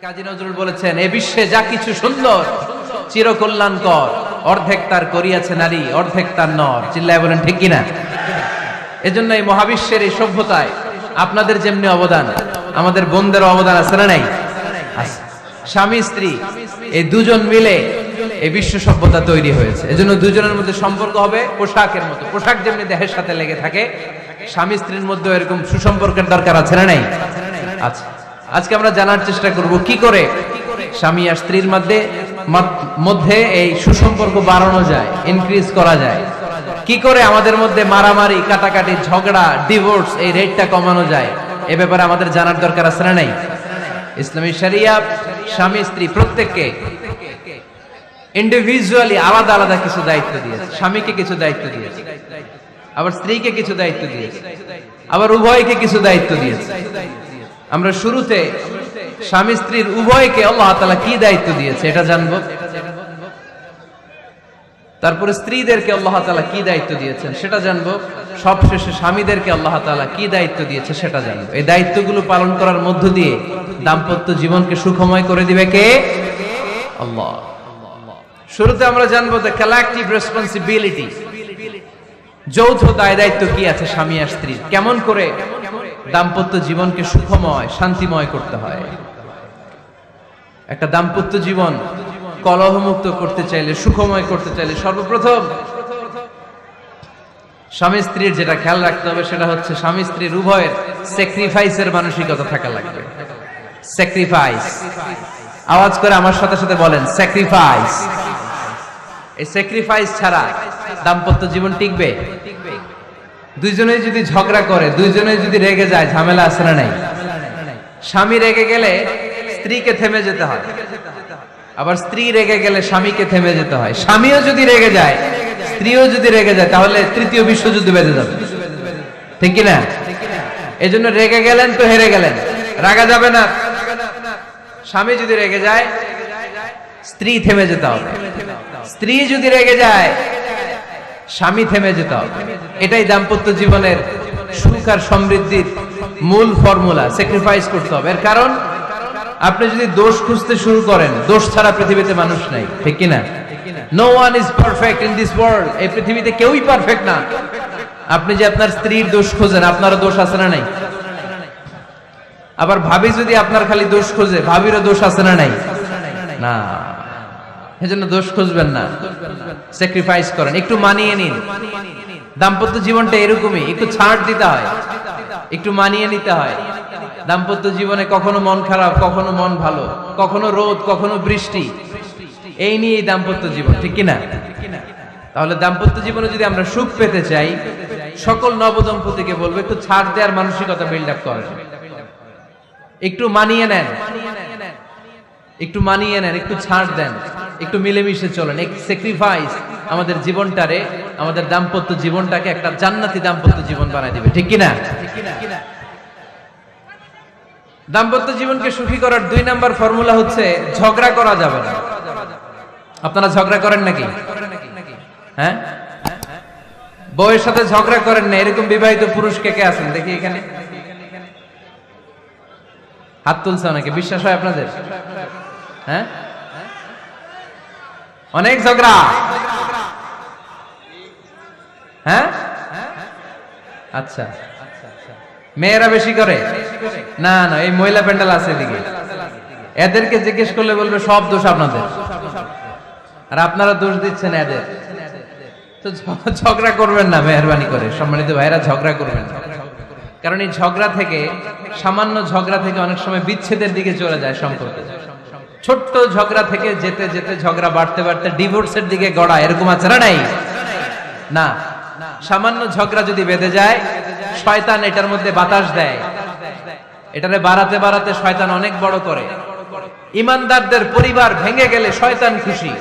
কাজী নজরুল বলেছেন, এ বিশ্বে যা কিছু সুন্দর চিরকল্যাণকর, অর্ধেক তার করিয়াছে নারী, অর্ধেক তার নর। চিল্লায় বলেন ঠিক কিনা? এজন্য এই মহাবিশ্বের এই সভ্যতায় আপনাদের যেমনি অবদান, আমাদের বোনদের অবদান আছে না নাই? স্বামী স্ত্রী এই দুজন মিলে এই বিশ্ব সভ্যতা তৈরি হয়েছে। এজন্য দুজনের মধ্যে সম্পর্ক হবে পোশাকের মতো। পোশাক যেমনি দেহের সাথে লেগে থাকে, স্বামী স্ত্রীর মধ্যে এরকম সুসম্পর্কের দরকার আছে না নাই? আচ্ছা, আজকে আমরা জানার চেষ্টা করব কি করে স্বামী আর স্ত্রীর মধ্যে এই সুসম্পর্ক বাড়ানো যায়, ইনক্রিজ করা যায়। কি করে আমাদের মধ্যে মারামারি, কাটাকাটি, ঝগড়া, ডিভোর্স এই রেটটা কমানো যায়, এ ব্যাপারে আমাদের জানার দরকার আছে না নাই? ইসলামী শরিয়া স্বামী স্ত্রী প্রত্যেককে ইন্ডিভিজুয়ালি আলাদা আলাদা কিছু দায়িত্ব দিয়েছে। স্বামীকে কিছু দায়িত্ব দিয়েছে, আবার স্ত্রীকে কিছু দায়িত্ব দিয়েছে, আবার উভয়কে কিছু দায়িত্ব দিয়েছে। আমরা শুরুতে স্বামী স্ত্রীর উভয়কে আল্লাহ তাআলা কি দায়িত্ব দিয়েছে এটা জানবো। তারপরে স্ত্রীদেরকে আল্লাহ তাআলা কি দায়িত্ব দিয়েছেন সেটা জানবো। সবশেষে স্বামীদেরকে আল্লাহ তাআলা কি দায়িত্ব দিয়েছে সেটা জানবো। এই দায়িত্বগুলো পালন করার মধ্য দিয়ে দাম্পত্য জীবনকে সুখময় করে দিবে কে? আল্লাহ। শুরুতে আমরা জানবো দ্য কালেক্টিভ রেসপন্সিবিলিটি, যৌথ দায় দায়িত্ব কি আছে স্বামী আর স্ত্রীর, কেমন করে দাম্পত্য জীবনকে সুখময় শান্তিময় করতে হয়। একটা দাম্পত্য জীবন কলহমুক্ত করতে চাইলে, সুখময় করতে চাইলে সর্বপ্রথম স্বামী স্ত্রীর যেটা খেয়াল রাখতে হবে সেটা হচ্ছে স্বামী স্ত্রীর উভয়ের স্যাক্রিফাইসের মানসিকতা থাকা লাগবে। স্যাক্রিফাইস, আওয়াজ করে আমার সাথে সাথে বলেন স্যাক্রিফাইস। এই স্যাক্রিফাইস ছাড়া দাম্পত্য জীবন টিকবে? দুইজনেই যদি ঝগড়া করে, দুইজনেই যদি রেগে যায়, ঝামেলা আছে না নাই? স্বামী রেগে গেলে স্ত্রীকে থেমে যেতে হয়, আবার স্ত্রী রেগে গেলে স্বামীকে থেমে যেতে হয়। স্বামীও যদি রেগে যায়, স্ত্রীও যদি রেগে যায়, তাহলে তৃতীয় বিশ্বযুদ্ধ বেঁধে যাবে, ঠিক কিনা? এজন্য রেগে গেলেন তো হেরে গেলেন, রাগা যাবে না। স্বামী যদি রেগে যায়, স্ত্রী থেমে যেতে হবে। স্ত্রী যদি রেগে যায়, স্বামী থেমে যেতে হবে। এটাই দাম্পত্য জীবনের সুখ আর সমৃদ্ধির মূল ফর্মুলা। স্যাক্রিফাইস করতে হবে। এর কারণ আপনি যদি দোষ খুঁজতে শুরু করেন, দোষ ছাড়া পৃথিবীতে মানুষ নাই, ঠিক কিনা? No one is perfect in this world. এই পৃথিবীতে কেউই পারফেক্ট না। আপনি যে আপনার স্ত্রীর দোষ খোঁজেন, আপনারও দোষ আছে না নাই? আবার ভাবি যদি আপনার খালি দোষ খোঁজে, ভাবিরও দোষ আছে না নাই? না, এজন্য দোষ খুঁজবেন না, স্যাক্রিফাইস করেন, একটু মানিয়ে নিন। দাম্পত্য জীবনটা এরকমই, একটু ছাড় দিতে হয়, একটু মানিয়ে নিতে হয়। দাম্পত্য জীবনে কখনো মন খারাপ, কখনো মন ভালো, কখনো রোদ, কখনো বৃষ্টি, এই নিয়ে দাম্পত্য জীবন, ঠিক কিনা? তাহলে দাম্পত্য জীবনে যদি আমরা সুখ পেতে চাই, সকল নবদম্পতিকে বলবো একটু ছাড় দেওয়ার মানসিকতা বিল্ড আপ করেন। একটু মানিয়ে নেন, একটু মানিয়ে নেন, একটু ছাড় দেন, একটু মিলেমিশে চলেন। এক স্যাক্রিফাইস আমাদের জীবনটারে, আমাদের দাম্পত্য জীবনটাকে একটা জান্নাতি দাম্পত্য জীবন বানায় দিবে, ঠিক কিনা? দাম্পত্য জীবনকে সুখী করার 2 নাম্বার ফর্মুলা হচ্ছে ঝগড়া করা যাবে না। আপনারা ঝগড়া করেন নাকি? হ্যাঁ, বউয়ের সাথে ঝগড়া করেন না এরকম বিবাহিত পুরুষ কে কে আছেন দেখি এখানে? হাত তুলছে অনেকে। বিশ্বাস হয় আপনাদের? হ্যাঁ, অনেক ঝগড়া। হ্যাঁ, আচ্ছা, মেয়েরা বেশি করে? না না, এই মহিলা প্যান্ডেল আছে এদিকে, এদেরকে জিজ্ঞেস করলে বলবে সব দোষ আপনাদের, আর আপনারা দোষ দিচ্ছেন এদের। তো ঝগড়া করবেন না মেহরবানি করে, সম্মানিত ভাইরা, ঝগড়া করবেন না। কারণ এই ঝগড়া থেকে, সামান্য ঝগড়া থেকে অনেক সময় বিচ্ছেদের দিকে চলে যায় সম্পর্ক। ছোট্ট ঝগড়া থেকে যেতে যেতে ঝগড়া বাড়তে বাড়তে ডিভোর্সের দিকে গড়া, এরকম আছে না নাই? না, সামান্য ঝগড়া যদি বেঁধে যায়, শয়তান এটার মধ্যে বাতাস দেয়, এটারে বাড়াতে বাড়াতে শয়তান অনেক বড় করে। ইমানদারদের পরিবার ভেঙে গেলে শয়তান খুশি,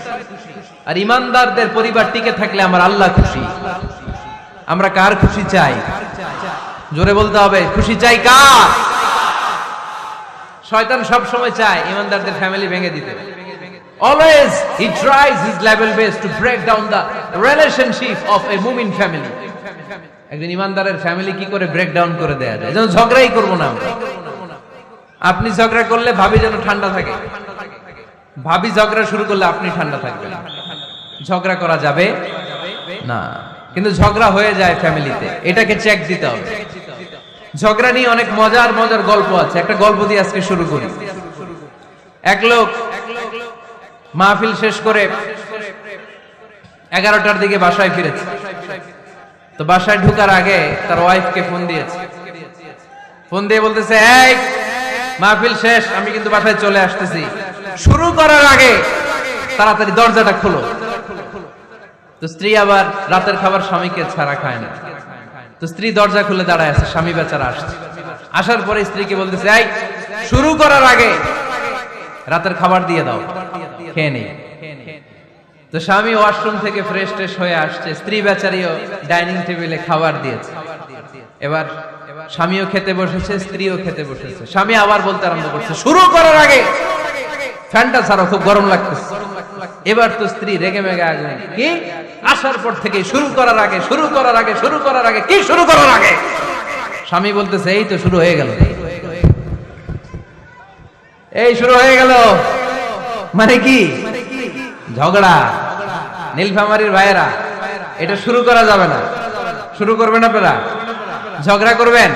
আর ইমানদারদের পরিবার টিকে থাকলে আমার আল্লাহ খুশি। আমরা কার খুশি চাই? জোরে বলতে হবে, খুশি চাই কার? শয়তান সব সময় চায় ইমানদারদের ফ্যামিলি ভেঙে দিতে। Always he tries his level best to break down the relationship of a mu'min family. একজন ইমানদারের ফ্যামিলি কি করে ব্রেক ডাউন করে দেয়া যায়, যেন ঝগড়াই করবো না আমরা। আপনি ঝগড়া করলে ভাবি যেন ঠান্ডা থাকে, ভাবি ঝগড়া শুরু করলে আপনি ঠান্ডা থাকবেন। ঝগড়া করা যাবে না, কিন্তু ঝগড়া হয়ে যায় ফ্যামিলিতে, এটাকে চেক দিতে হবে। ঝগড়া নিয়ে অনেক মজার মজার গল্প আছে। একটা গল্প দিয়ে আজকে শুরু করি। এক লোক মাহফিল শেষ করে 11টার দিকে বাসায় ফিরেছে। তো বাসায় ঢুকার আগে তার ওয়াইফকে ফোন দিয়েছে। ফোন দিয়ে বলতেছে, এই মাহফিল শেষ, আমি কিন্তু বাসায় চলে আসতেছি, শুরু করার আগে তাড়াতাড়ি দরজাটা খোলো। তো স্ত্রী আবার রাতের খাবার স্বামীকে ছাড়া খায় না। তো স্ত্রী দরজা খুলে দাঁড়ায় আছে, স্বামী বেচারা আসছে। আসার পরে স্ত্রীকে বলতেছে, এই শুরু করার আগে রাতের খাবার দিয়ে দাও, খেয়ে নেই। তো স্বামী ওয়াশরুম থেকে ফ্রেশ ট্রেশ হয়ে আসছে, স্ত্রী বেচারিও ডাইনিং টেবিলে খাবার দিয়েছে। এবার স্বামীও খেতে বসেছে, স্ত্রীও খেতে বসেছে। স্বামী আবার বলতে আরম্ভ করছে, শুরু করার আগে ফ্যানটা ছাড়ো, খুব গরম লাগতেছে। এবার তো স্ত্রী রেগে মেগে আগুন, কি আসার পর থেকে শুরু করার আগে, শুরু করার আগে, শুরু করার আগে, কি শুরু করার আগে? স্বামী বলতেছে, এই তো শুরু হয়ে গেল, এই শুরু হয়ে গেল। মানে কি? ঝগড়া। নীলফামারীর ভাইয়েরা, এটা শুরু করা যাবে না। শুরু করবেন আপনারা? ঝগড়া করবেন?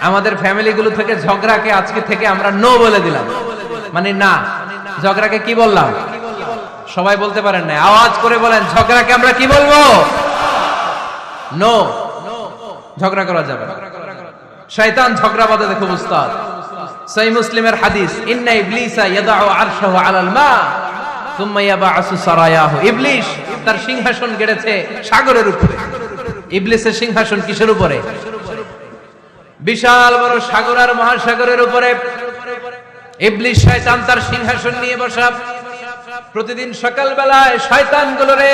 আমাদের ফ্যামিলিগুলো থেকে ঝগড়াকে আজকে থেকে আমরা নো বলে দিলাম। মানে না, ঝগড়াকে কি বললাম? সবাই বলতে পারেন না, আওয়াজ করে বলেন, ঝগড়াকে আমরা কি বলবো? নো। ঝগড়া করা যাবে না। শয়তান ঝগড়া বাঁধাতে খুব উস্তাদ। সহিহ মুসলিমের হাদিস, ইন্না ইবলিসা ইয়াদাউ আরশাহু আলাল মা সুম্মা ইয়াবআসু সারায়াহু। ইবলিস তার সিংহাসন গেড়েছে সাগরের উপরে। ইবলিসের সিংহাসন কিসের উপরে? বিশাল বড় সাগর আর মহাসাগরের উপরে ইবলিস শয়তান তার সিংহাসন নিয়ে বসা। প্রতিদিন সকাল বেলায় শয়তানগুলোরে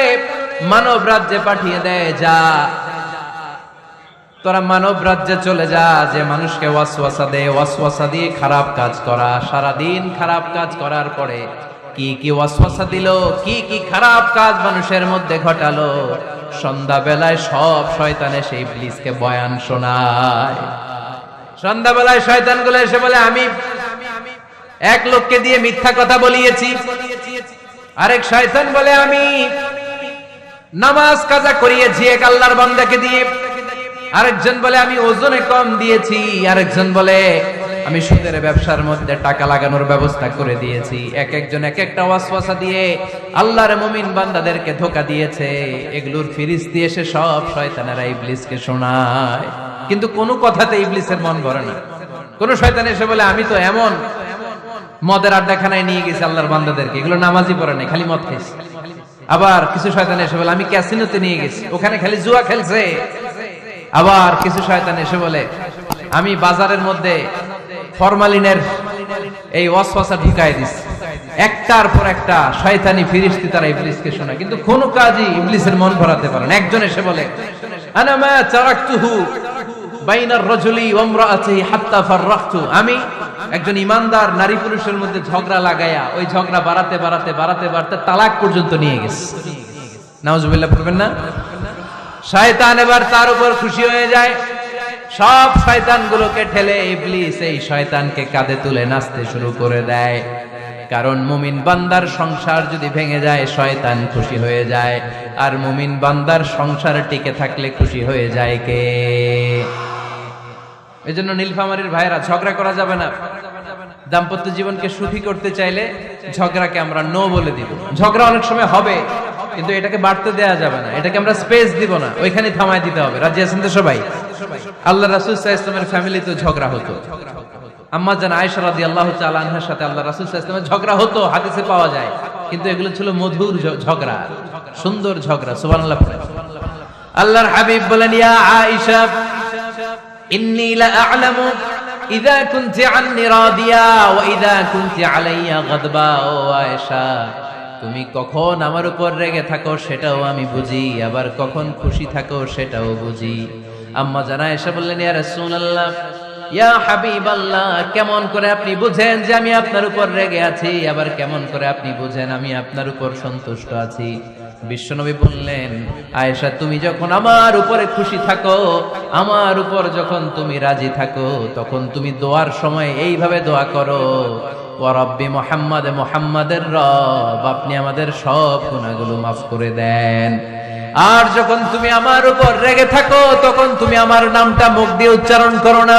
মানব রাজ্যে পাঠিয়ে দেয়, যা তোরা মানব রাজ্যে চলে যা, যে মানুষকে ওয়াসওয়াসা দেয়, ওয়াসওয়াসা দিয়ে খারাপ কাজ করা। সারাদিন খারাপ কাজ করার পরে কি কি ওয়াসওয়াসা দিল, কি কি খারাপ কাজ মানুষের মধ্যে ঘটালো, সন্ধ্যা বেলায় সব শয়তান এসে ইবলিসকে বয়ান শোনায়। সন্ধ্যা বেলায় শয়তানগুলো এসে বলে, আমি এক লোককে দিয়ে মিথ্যা কথা বলিয়েছি। আরেক শয়তান বলে, আমি নামাজ কাজা করিয়েছি এক আল্লাহর বান্দাকে দিয়ে। আরেকজন বলে, আমি ওজনে কম দিয়েছি। আরেকজন বলে, আমি সুদের ব্যবসার মধ্যে টাকা লাগানোর ব্যবস্থা করে দিয়েছি। এক একজন এক একটা ওয়াসওয়াসা দিয়ে আল্লাহর মুমিন বান্দাদেরকে ধোঁকা দিয়েছে। এগুলোর ফিরিস্তি এসে সব শয়তানেরা ইবলিসকে শোনায়, কিন্তু কোনো কথাতে ইবলিসের মন ভরে না। কোন শয়তান এসে বলে, আমি তো এমন মদের আড্ডাখানায় নিয়ে গেছি আল্লাহর বান্দাদেরকে, এগুলো নামাজই পড়ে নাই, খালি মদ খাইছে। আবার কিছু শয়তান এসে বলে, আমি ক্যাসিনোতে নিয়ে গেছি, ওখানে খালি জুয়া খেলছে। আবার কিছু শয়তান এসে বলে, আমি বাজারের মধ্যে ফরমালিনের এই ওয়াসওয়াসা ঢুকায় দিছি। একটার পর একটা শয়তানি ফিরিস্তি তারা ইবলিসকে শোনায়, কিন্তু কোনো কাজই ইবলিসের মন ভরাতে পারে না। একজন এসে বলে, আনা মা তারাকতুহু বাইনার রাজুলি ওয়া ইমরাআতিহি হাত্তা ফাররাকতু। আমি একজন ইমানদার নারী পুরুষের মধ্যে ঝগড়া লাগায়া ওই ঝগড়া বাড়াতে বাড়াতে বাড়াতে বাড়াতে তালাক পর্যন্ত নিয়ে গেছে। নাউজুবিল্লাহ পড়বেন না? শয়তান এবার তার উপর খুশি হয়ে যায়। সব শয়তানগুলোকে ঠেলে ইবলিস এই শয়তানকে কাঁধে তুলে নাচতে শুরু করে দেয়। কারণ মুমিন বান্দার সংসার যদি ভেঙে যায় শয়তান খুশি হয়ে যায়, আর মুমিন বান্দার সংসার টিকে থাকলে খুশি হয়ে যায় কে? এজন্য নীলফামারীর ভাইরা, ঝগড়া করা যাবে না। দাম্পত্য জীবনকে সুখী করতে চাইলে ঝগড়াকে আমরা নো বলে দিব। ঝগড়া অনেক সময় হবে, কিন্তু এটাকে বাড়তে দেয়া যাবে না, এটাকে আমরা স্পেস দিব না, ওইখানে থামায় দিতে হবে। রাজি আছেন তো সবাই? আল্লাহ রাসূল সাল্লাল্লাহু আলাইহি ওয়াসাল্লামের ফ্যামিলিতে ঝগড়া হতো। আম্মা জান আয়েশা রাদিয়াল্লাহু তাআলা আনহার সাথে আল্লাহ রাসূল সাল্লাল্লাহু আলাইহি ওয়াসাল্লামের ঝগড়া হতো, হাদিসে পাওয়া যায়। কিন্তু এগুলো ছিল মধুর ঝগড়া, সুন্দর ঝগড়া। সুবহানাল্লাহ পড়ে। আল্লাহর হাবিব বলেন, ইয়া আয়েশা ইন্নী লা আ'লামু ইযা কুনতি আন্নী রাদিয়া ওয়া ইযা কুনতি আলাইয়া গাদবা। ও আয়েশা, তুমি কখন আমার উপর রেগে থাকো সেটাও আমি বুঝি, আবার কখন খুশি থাকো সেটাও বুঝি। আম্মা জান আয়েশা বললেন, ইয়া রাসূলুল্লাহ, ইয়া হাবিবাল্লাহ, কেমন করে আপনি বুঝেন যে আমি আপনার উপর রেগে আছি, আবার কেমন করে আপনি বুঝেন আমি আপনার উপর সন্তুষ্ট আছি? বিশ্বনবী বললেন, আয়েশা তুমি যখন আমার উপরে খুশি থাকো, আমার উপর যখন তুমি রাজি থাকো, তখন তুমি দোয়ার সময় এইভাবে দোয়া করো, ওয়া রাব্বি মুহাম্মাদ, মুহাম্মাদের রব আপনি আমাদের সব গুনাহগুলো মাফ করে দেন। আর যখন তুমি আমার উপর রেগে থাকো, তখন তুমি আমার নামটা মুখ দিয়ে উচ্চারণ করো না।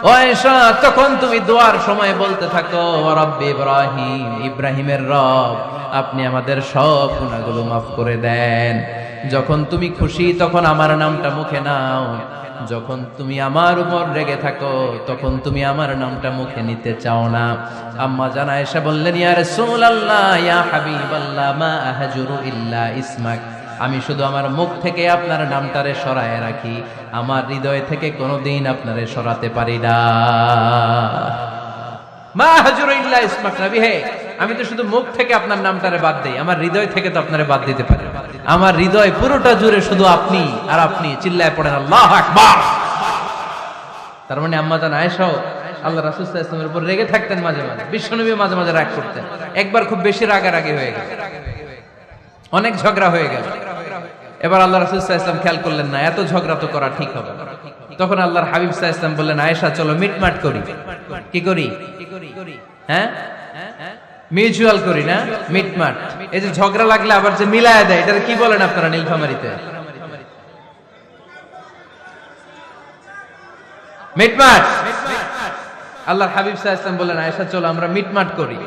ও আয়েশা, তখন তুমি দোয়ার সময় বলতে থাকো, ওয়া রাব্বি ইব্রাহিম, ইব্রাহিমের রব আপনি আমাদের সব গুনাহগুলো মাফ করে দেন। যখন তুমি খুশি তখন আমার নামটা মুখে নাও, যখন তুমি আমার উপর রেগে থাকো তখন তুমি আমার নামটা মুখে নিতে চাও না। আম্মা জান আয়েশা বললেন, ইয়া রাসূলুল্লাহ, ইয়া হাবিবাল্লাহ, মা আহজুরু ইল্লা ইসমাক, আমি শুধু আমার মুখ থেকে আপনার নামটারে সরায় রাখি, আমার হৃদয় থেকে কোনোদিন আপনারে সরাতে পারি না। মা আহজুরু ইল্লা ইসমাক, নবী হে, আমি তো শুধু মুখ থেকে আপনার নামটারে বাদ দেই, আমার হৃদয় থেকে তো আপনারে বাদ দিতে পারি না। আমার হৃদয় পুরোটা জুড়ে শুধু আপনি আর আপনি, চিল্লায় পড়েন আল্লাহু আকবার। তার মানে আম্মা জান আয়েশাও আল্লাহ রাসূল সাল্লাল্লাহু আলাইহি ওয়াসাল্লামের উপর রেগে থাকতেন মাঝে মাঝে, বিশ্বনবী মাঝে মাঝে রাগ করতেন। একবার খুব বেশি রাগারাগি হয়ে গেল, অনেক ঝগড়া হয়ে গেল। এবার আল্লাহ রাসূল সাল্লাল্লাহু আলাইহি ওয়াসাল্লাম খেয়াল করলেন না, এত ঝগড়া তো করা ঠিক হবে না। তখন আল্লাহর হাবিব সাল্লাল্লাহু আলাইহি ওয়াসাল্লাম বললেন, আয়েশা চলো মিটমাট করি। কি করি? হ্যাঁ, মিউচুয়াল করি না, মিটমাট। এই যে ঝগড়া লাগলে আবার যে মিলায়া দেয়, এটা কি বলেন আপনারা নীলফামারীতে? মিটমাট। আল্লাহর হাবিব সাল্লাল্লাহু আলাইহি ওয়াসাল্লাম বললেন, আয়েশা চলো আমরা মিটমাট করি,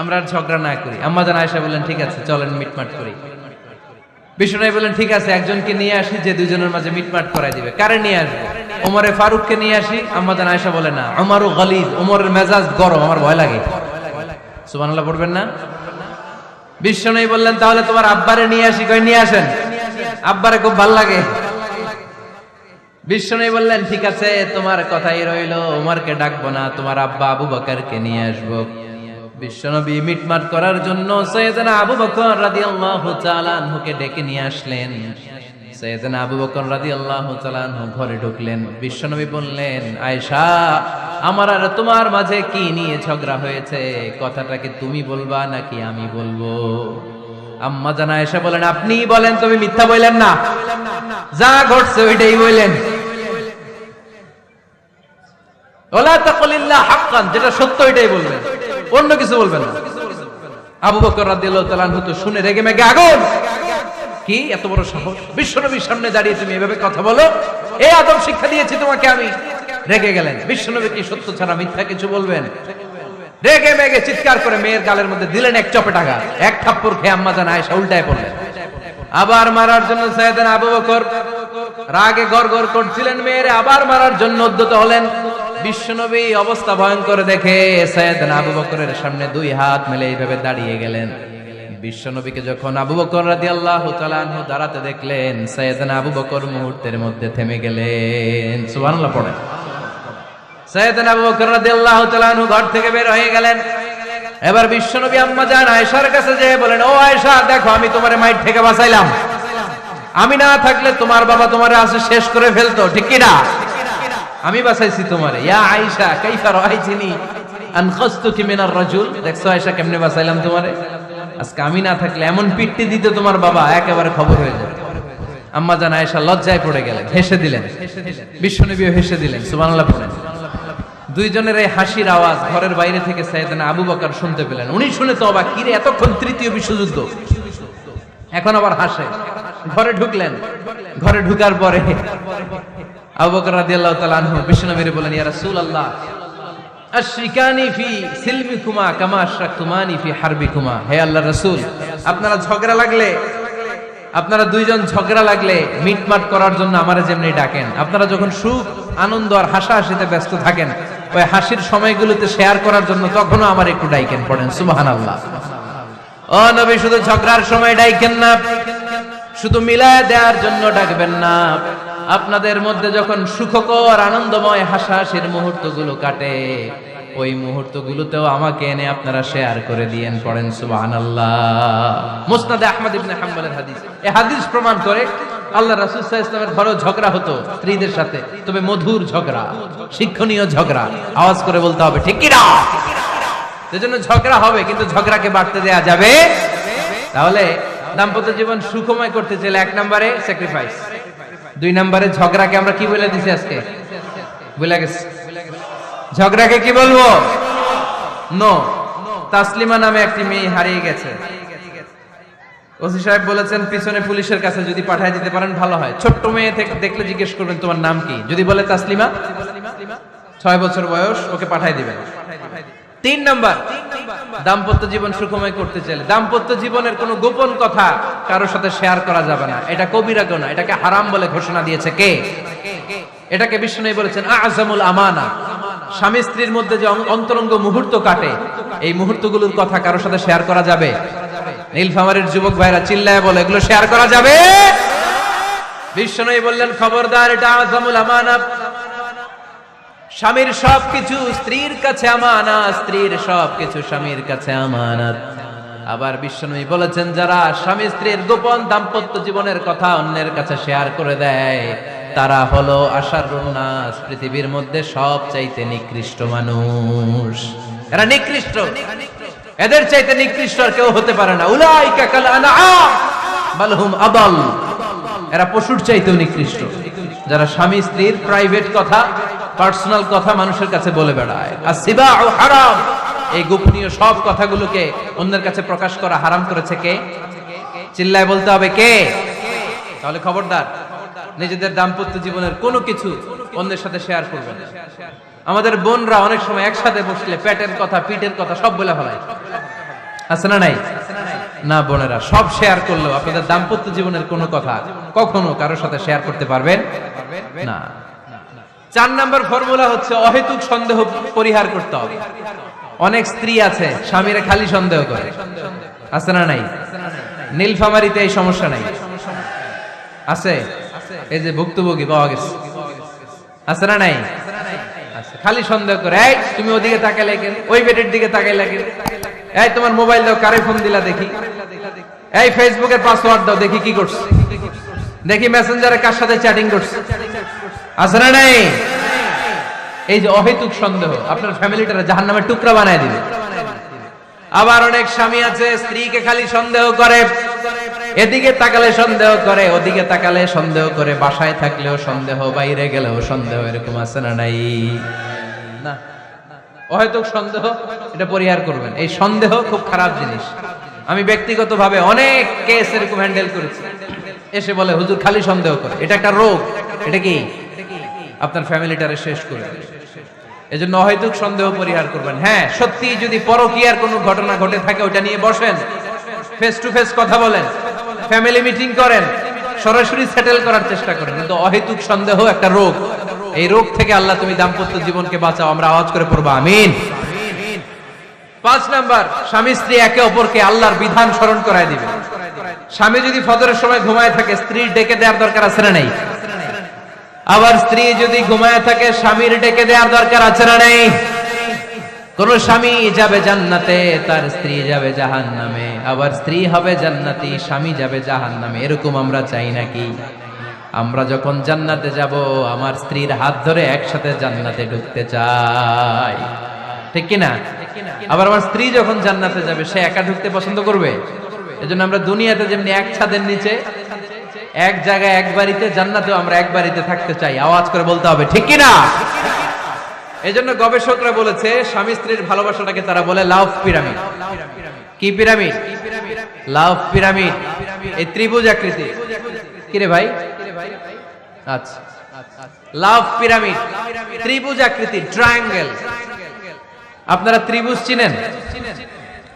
আমরা আর ঝগড়া না করি। আম্মা জান আয়েশা বললেন, ঠিক আছে চলেন মিটমাট করি। বিশ্বনবী বললেন, ঠিক আছে একজনকে নিয়ে আসি যে দুইজনের মাঝে মিটমাট করাই দিবে। কারে নিয়ে আসবো? ওমরে ফারুককে নিয়ে আসি। আম্মা জান আয়েশা বলে, না, ওমরও গলিজ, ওমরের মেজাজ গরম, আমার ভয় লাগে। সুবহানাল্লাহ পড়বেন না? বিশ্বনবী বললেন, তাহলে তোমার আব্বারে নিয়ে আসি। কই নিয়ে আসেন, আব্বারে খুব ভালো লাগে। বিশ্বনবী বললেন, ঠিক আছে তোমার কথাই রইলো, ওমরকে ডাকবো না, তোমার আব্বা আবু বকরকে নিয়ে আসবো। বিশ্বনবী মিটমাট করার জন্য সাইয়েদনা আবু বকর রাদিয়াল্লাহু তাআলা আনহুকে ডেকে নিয়ে আসলেন। সাইয়েদনা আবু বকর রাদিয়াল্লাহু তাআলা আনহু ঘরে ঢুকলেন। বিশ্বনবী বললেন, আয়েশা আমার আর তোমার মাঝে কি নিয়ে ঝগড়া হয়েছে, কথাটা কি তুমি বলবা নাকি আমি বলবো? আম্মা জান আয়েশা বলেন, আপনি বলেন, তুমি মিথ্যা বললেন না, যা ঘটছে ওইটাই বললেন। ওয়ালা তাকুলিল্লাহ হাক্কান, যেটা সত্য ওইটাই বলবেন, অন্য কিছু বলবেন না। আবু বকর রাদিয়াল্লাহু তাআলা আনহু তো শুনে রেগে মেগে আগুন। কি এত বড় সাহস, বিশ্বনবীর সামনে দাঁড়িয়ে তুমি এভাবে কথা বলো? এই আদব শিক্ষা দিয়েছি তোমাকে আমি। রেগে গেলেন। বিশ্বনবী কি সত্য ছাড়া মিথ্যা কিছু বলবেন? রেগে মেগে চিৎকার করে মেয়ের গালের মধ্যে দিলেন এক চপেটাঘাত। এক থাপ্পড় খেয়ে আম্মা জান আয়েশা উল্টায় পড়লেন। আবার মারার জন্য সাইয়েদনা আবু বকর রাগে গড়গড় করছিলেন, মেয়েরে আবার মারার জন্য উদ্যত হলেন। বিশ্বনবী অবস্থা ভয়ঙ্কর দেখে সাইয়েদনা আবু বকরের সামনে দুই হাত মেলে এইভাবে দাঁড়িয়ে গেলেন। বিশ্বনবীকে যখন আবু বকর রাদিয়াল্লাহু তাআলা আনহু দাঁড়াতে দেখলেন, সাইয়েদনা আবু বকর মুহূর্তের মধ্যে থেমে গেলেন। সুবহানাল্লাহ পড়েন। সাইয়েদনা আবু বকর রাদিয়াল্লাহু তাআলা আনহু ঘর থেকে বের হয়ে গেলেন। এবার বিশ্বনবী আম্মা জান আয়েশার কাছে যেয়ে বলেন, ও আয়েশা দেখো, আমি তোমারে মাইর থেকে বাঁচাইলাম, আমি না থাকলে তোমার বাবা তোমারে আসে শেষ করে ফেলতো, ঠিক কি না? আমি বাঁচাইছি তোমারে। ইয়া আয়েশা কাইফা রাআইতিনি আনখাসতুকি মিনার রাজুল, দেখছো আয়েশা কেমনে বাঁচাইলাম তোমারে? আজকে আমি না থাকলে এমন পিট্টি দিতে তোমার বাবা, একেবারে খবর হয়ে যাবে। আম্মা জান আয়েশা লজ্জায় পড়ে গেলেন, হেসে দিলেন। বিশ্বনবীও হেসে দিলেন। সুবহানাল্লাহ পড়েন। দুইজনের এই হাসির আওয়াজ ঘরের বাইরে থেকে সাইয়েদনা আবু বকর শুনতে পেলেন। উনি শুনে তো অবাক, কিরে এতক্ষণ তৃতীয় বিশ্বযুদ্ধ, এখন আবার হাসে। ঘরে ঢুকলেন। ঘরে ঢুকার পরে আবু বকর রাদিয়াল্লাহু তাআলা আনহু বিশ্বনবীর বলেন, ইয়া রাসূলুল্লাহ আশরিকানি ফি সিলমিকুমা কামা আশরাকতুমানি ফি হারবিকুমা। হে আল্লাহর রাসূল, আপনারা দুইজন ঝগড়া লাগলে মিটমাট করার জন্য আমারে যেমনি ডাকেন, আপনারা যখন সুখ আনন্দ আর হাসাহাসিতে ব্যস্ত থাকেন, ওই হাসির সময়গুলোতে শেয়ার করার জন্য তখনও আমার একটু ডাইকেন। পড়েন সুবহানাল্লাহ। ও নবী, শুধু ঝগড়ার সময় ডাইকেন না, শুধু মিলায় দেওয়ার জন্য ডাকবেন না। আপনাদের মধ্যে যখন সুখকর আনন্দময় হাসাহাসির মুহূর্তগুলো কাটে, ওই মুহূর্তগুলোতেও আমাকে এনে আপনারা শেয়ার করে দিয়েন। পড়েন সুবহানাল্লাহ। মুসনাদে আহমদ ইবনে হাম্বলের হাদিস। এই হাদিস প্রমাণ করে আল্লাহ রাসূল সাল্লাল্লাহু আলাইহি ওয়াসাল্লামের ঘরেও ঝগড়া হতো স্ত্রীদের সাথে, তবে মধুর ঝগড়া, শিক্ষণীয় ঝগড়া। আওয়াজ করে বলতে হবে, ঠিক কি না? সেজন্য ঝগড়া হবে, কিন্তু ঝগড়াকে বাড়তে দেয়া যাবে। তাহলে দাম্পত্য জীবন সুখময় করতে চাইলে 1 নম্বরে স্যাক্রিফাইস, 2 নম্বরে ঝগড়াকে আমরা কি বলে দিছি আজকে, ভুলে গেছি। ঝগড়াকে কি বলবো? নো। তাসলিমা নামে একটি মেয়ে হারিয়ে গেছে। ওসি সাহেব বলেছেন পিছনে পুলিশের কাছে যদি পাঠিয়ে দিতে পারেন ভালো হয়। ছোট্ট মেয়ে থেকে দেখলে জিজ্ঞেস করবেন তোমার নাম কি, যদি বলে তাসলিমা, 6 বছর বয়স, ওকে পাঠিয়ে দিবেন। 3 নাম্বার, দাম্পত্য জীবন সুখময় করতে চাইলে দাম্পত্য জীবনের কোনো গোপন কথা কারোর সাথে শেয়ার করা যাবে না। এটা কবিরা গুনাহ, এটাকে হারাম বলে ঘোষণা দিয়েছে কে? এটাকে বিষ্ণু বলেছেন আযমুল আমানা। স্বামী স্ত্রীর মধ্যে যে অন্তরঙ্গ মুহূর্ত কাটে, এই মুহূর্তগুলোর কথা কারোর সাথে শেয়ার করা যাবে? নীলফামারীর যুবক ভাইরা চিল্লায় বলে এগুলো শেয়ার করা যাবে? বিষ্ণু বললেন খবরদার, এটা আযমুল আমানা। স্বামীর সবকিছু স্ত্রীর কাছে আমানত, স্ত্রীর সবকিছু স্বামীর কাছে আমানত। আবার বিষ্ণু বলেছেন যারা স্বামী স্ত্রীর গোপন দাম্পত্য জীবনের কথা অন্যের কাছে শেয়ার করে দেয় তারা হলো আশারুন নাস, পৃথিবীর মধ্যে সবচাইতে নিকৃষ্ট মানুষ। এরা নিকৃষ্ট, এদের চাইতে নিকৃষ্ট আর কেউ হতে পারে না। উলাইকা কাল আনআম বাল হুম আদাল। এরা পশুর চাইতেও নিকৃষ্ট, যারা স্বামী স্ত্রীর প্রাইভেট কথা, পার্সোনাল কথা মানুষের কাছে বলে বেড়ায়। আসিবাউ হারাম, এই গোপনীয় সব কথাগুলোকে অন্যের কাছে প্রকাশ করা হারাম করেছে কে? চিল্লায় বলতে হবে কে? তাহলে খবরদার, নিজেদের দাম্পত্য জীবনের কোনো কিছু অন্যের সাথে শেয়ার করবেন না। আমাদের বোনরা অনেক সময় একসাথে বসলে পেটের কথা, পিঠের কথা সব বলে ফেলায়, আছে না নাই? না বোনেরা, সব শেয়ার করলেও আপনাদের দাম্পত্য জীবনের কোনো কথা কখনো কারোর সাথে শেয়ার করতে পারবেন না। 4 নাম্বার ফর্মুলা হচ্ছে অহেতুক সন্দেহ পরিহার করতে হবে। অনেক স্ত্রী আছে স্বামীরা খালি সন্দেহ করে, আছে না নাই? নীলফামারীতে এই সমস্যা নাই, আছে? এই যে ভুক্তভোগী পাওয়া গেছে, আছে না নাই? খালি সন্দেহ করে, এই তুমি ওদিকে তাকাইলে কেন, ওই বেডের দিকে তাকাইলে কেন, এই তোমার মোবাইল দাও, কারে ফোন দিলা দেখি, এই ফেসবুকের পাসওয়ার্ড দাও দেখি কি করছে, দেখি মেসেঞ্জারে কার সাথে চ্যাটিং করছে, আছে না নাই? এই যে অহেতুক সন্দেহ আপনার ফ্যামিলিটারে জাহান্নামের টুকরা বানায় দিবে। আবার অনেক স্বামী আছে স্ত্রীকে খালি সন্দেহ করে, এদিকে তাকালে সন্দেহ করে, ওদিকে তাকালে সন্দেহ করে, বাসায় থাকলেও সন্দেহ, বাইরে গেলেও সন্দেহ, এরকম আছে না নাই? না, অহেতুক সন্দেহ এটা পরিহার করবেন। এই সন্দেহ খুব খারাপ জিনিস। আমি ব্যক্তিগতভাবে অনেক কেস এরকম হ্যান্ডেল করেছি। এসে বলে হুজুর খালি সন্দেহ করে, এটা একটা রোগ। এটা কি? আপনার ফ্যামিলিটারে শেষ করে দেবে। এজন্য অহেতুক সন্দেহ পরিহার করবেন। হ্যাঁ, সত্যি যদি পরকীয়ার কোনো ঘটনা ঘটে থাকে ওটা নিয়ে বসেন, ফেস টু ফেস কথা বলেন, ফ্যামিলি মিটিং করেন, সরাসরি সেটেল করার চেষ্টা করেন। কিন্তু অহেতুক সন্দেহ একটা রোগ। এই রোগ থেকে আল্লাহ তুমি দাম্পত্য জীবনকে বাঁচাও। আমরা আওয়াজ করে পড়বো আমিন। 5 নাম্বার, স্বামী স্ত্রী একে অপরকে আল্লাহর বিধান স্মরণ করায় দিবে। স্বামী যদি ফজরের সময় ঘুমায় থাকে স্ত্রীর ডেকে দেওয়ার দরকার আছে না নাই? আবার স্ত্রী যদি ঘুমায় থাকে স্বামীর ডেকে দেওয়ার দরকার আছে না নাই? কোন স্বামী যাবে জান্নাতে, তার স্ত্রী যাবে জাহান্নামে। আবার স্ত্রী হবে জান্নাতি, স্বামী যাবে জাহান্নামে। এরকম আমরা চাই নাকি? আমরা যখন জান্নাতে যাব আমার স্ত্রীর হাত ধরে একসাথে জান্নাতে ঢুকতে চাই, ঠিক কি না? আবার আমার স্ত্রী যখন জান্নাতে যাবে সে একা ঢুকতে পছন্দ করবে? এজন্য আমরা দুনিয়াতে যেমনি এক ছাদের নিচে, এক জায়গায়, এক বাড়িতে, জান্নাতেও আমরা এক বাড়িতে থাকতে চাই। আওয়াজ করে বলতে হবে ঠিক কি না? এজন্য গবেষকরা বলেছে স্বামী স্ত্রীর ভালোবাসাটাকে তারা বলে লাভ পিরামিড। কি পিরামিড? লাভ পিরামিড। এই ত্রিভুজ আকৃতি। কি রে ভাই? আচ্ছা, লাভ পিরামিড, ত্রিভুজ আকৃতি, ট্রায়াঙ্গেল। আপনারা ত্রিভুজ চিনেন?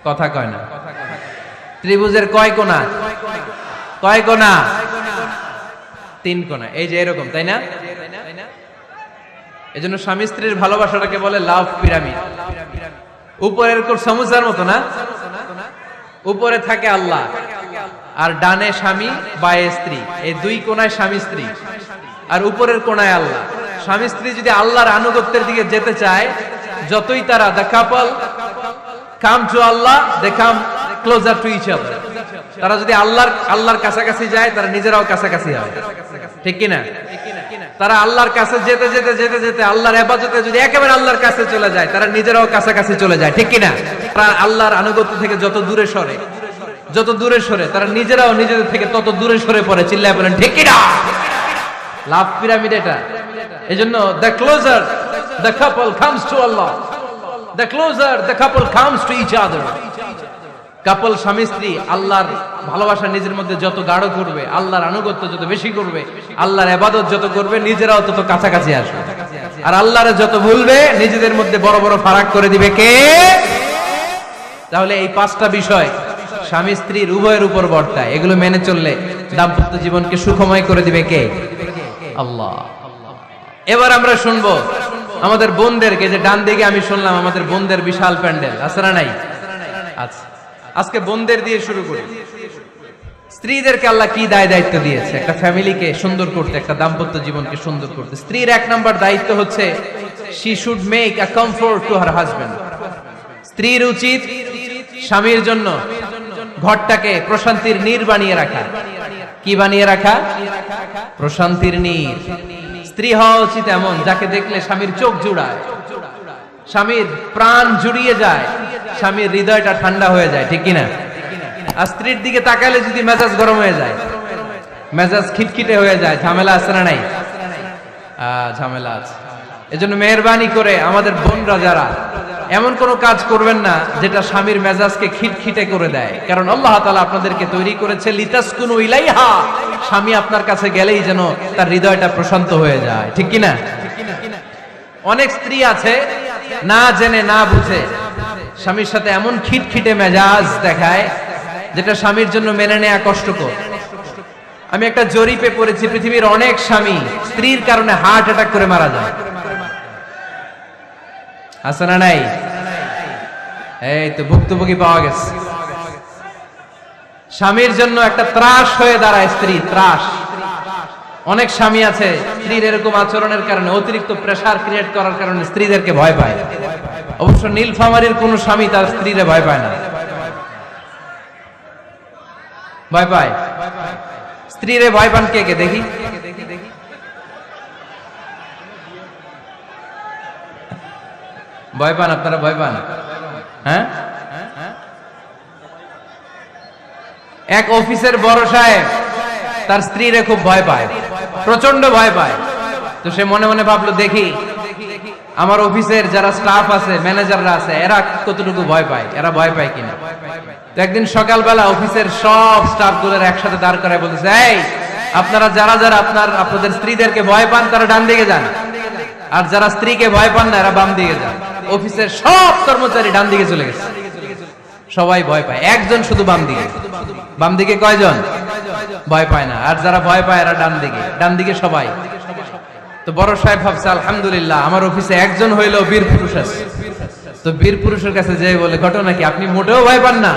কথা কয় না। ত্রিভুজের কয় কোণা? কয় কোণা? 3 কোণা। এই যে এরকম, তাই না? এজন্য স্বামী স্ত্রীর ভালোবাসাটাকে বলে লাভ পিরামিড। উপরের কোণ সমুচার মতো না, উপরে থাকে আল্লাহ আর ডানে স্বামী, বায়ে স্ত্রী। এই 2 কোণায় স্বামী স্ত্রী আর উপরের কোণায় আল্লাহ। স্বামী স্ত্রী যদি আল্লাহর আনুগত্যের দিকে যেতে চায়, যতই তারা the couple come to Allah, they come closer to each other। তারা যদি আল্লাহর কাছাকাছি যায় তারা নিজেরাও কাছাকাছি হয়, ঠিক কি না? তারা আল্লাহর কাছে যেতে যেতে যেতে যেতে আল্লাহর ইবাদতে যদি একেবারে আল্লাহর কাছে চলে যায় তারা নিজেরাও কাছাকাছি চলে যায়, ঠিক কি না? তারা আল্লাহর আনুগত্য থেকে যত দূরে সরে যত দূরে সরে তারা নিজেরাও নিজেদের থেকে তত দূরে সরে পড়ে, চিল্লায় বলেন ঠিক কি না? লাভ পিরামিড এটা। এজন্য the closer the couple comes to Allah, the closer the couple comes to each other. কাপল স্বামী স্ত্রী আল্লাহর ভালোবাসা নিজের মধ্যে যত গাঢ় করবে, আল্লাহর আনুগত্য যত বেশি করবে, আল্লাহর ইবাদত যত করবে, নিজেরাও তত কাছাকাছি আসবে। আর আল্লাহরে যত ভুলবে, নিজেদের মধ্যে বড় বড় ফারাক করে দিবে কে? তাহলে এই পাঁচটা বিষয় স্বামী স্ত্রীর উভয়ের উপর বর্তায়। এগুলো মেনে চললে দাম্পত্য জীবনকে সুখময় করে দিবে কে? আল্লাহ। এবার আমরা শুনবো আমাদের বোনদেরকে, যে ডান দিকে আমি শুনলাম আমাদের বোনদের বিশাল প্যান্ডেল আছে না নাই? আচ্ছা, আজকে বোনদের দিয়ে শুরু করি। স্ত্রীদেরকে আল্লাহ কি দায় দায়িত্ব দিয়েছে একটা ফ্যামিলিকে সুন্দর করতে, একটা দাম্পত্য জীবনকে সুন্দর করতে? স্ত্রীর 1 নম্বর দায়িত্ব হচ্ছে she should make a comfort to her husband. স্ত্রীর উচিত স্বামীর জন্য ঘরটাকে প্রশান্তির নীড় বানিয়ে রাখা। কি বানিয়ে রাখা? প্রশান্তির নীড়। স্ত্রী হওয়া উচিত এমন যাকে দেখলে স্বামীর চোখ জুড়ায়, স্বামীর প্রাণ জুড়িয়ে যায়, স্বামীর হৃদয়টা ঠান্ডা হয়ে যায়, ঠিক কিনা? আর স্ত্রীর দিকে তাকালে যদি মেজাজ গরম হয়ে যায়, মেজাজ খিটখিটে হয়ে যায়, ঝামেলা আছে না নাই? ঝামেলা আছে। এজন্য মেহেরবানি করে আমাদের বোনরা যারা, এমন কোন কাজ করবেন না যেটা স্বামীর মেজাজকে খিটখিটে করে দেয়। কারণ আল্লাহ তাআলা আপনাদেরকে তৈরি করেছে লিতাসকুনু ইলাইহা, স্বামী আপনার কাছে গেলেই যেন তার হৃদয়টা প্রশান্ত হয়ে যায়, ঠিক কিনা? অনেক স্ত্রী আছে না জেনে না বুঝে স্বামীর সাথে এমন খিটখিটে মেজাজ দেখায় যেটা স্বামীর জন্য মেনে নেওয়া কষ্টকর। আমি একটা জরিপে পড়েছি, পৃথিবীর অনেক স্বামী স্ত্রীর কারণে হার্ট অ্যাটাক করে মারা যায়। আছে না নাই? এই তো ভুক্তভোগী পাওয়া গেছে। স্বামীর জন্য একটা ত্রাস হয়ে দাঁড়ায় স্ত্রী, ত্রাস। অনেক স্বামী আছে স্ত্রীর এরকম আচরণের কারণে, অতিরিক্ত প্রেসার ক্রিয়েট করার কারণে স্ত্রীদেরকে ভয় পায়। অবশ্য নীলফামারীর কোন স্বামী তার স্ত্রীরে ভয় পায় না। ভয় পায়? স্ত্রীরে ভয় পান কে কে দেখি? ভয় পান আপনারা? ভয় পান? হ্যাঁ। এক অফিসের বড় সাহেব তার স্ত্রীরে খুব ভয় পায়, প্রচন্ড ভয় পায়। তো সে মনে মনে ভাবলো, দেখি আমার অফিসের যারা স্টাফ আছে, ম্যানেজাররা আছে, এরা কতটুকু ভয় পায়, এরা ভয় পায় কিনা। তো একদিন সকালবেলা অফিসের সব স্টাফ গুলোর একসাথে দাঁড় করায় বলতেছে, এই আপনারা যারা যারা আপনাদের স্ত্রীদেরকে ভয় পান তারা ডান দিকে যান, আর যারা স্ত্রীকে ভয় পান না এরা বাম দিকে যান। অফিসের সব কর্মচারী ডান দিকে চলে গেছে, সবাই ভয় পায়, একজন শুধু বাম দিকে। বাম দিকে কয়জন? ভয় পায় না। আর যারা ভয় পায় এরা ডান দিকে, ডান দিকে সবাই। তো বড় সাহেব ভাবছে, আলহামদুলিল্লাহ আমার অফিসে একজন হইলেও বীর পুরুষ আছে। তো বীর পুরুষের কাছে যেয়ে বলে, ঘটনা কি, আপনি মোটেও ভয় পান না?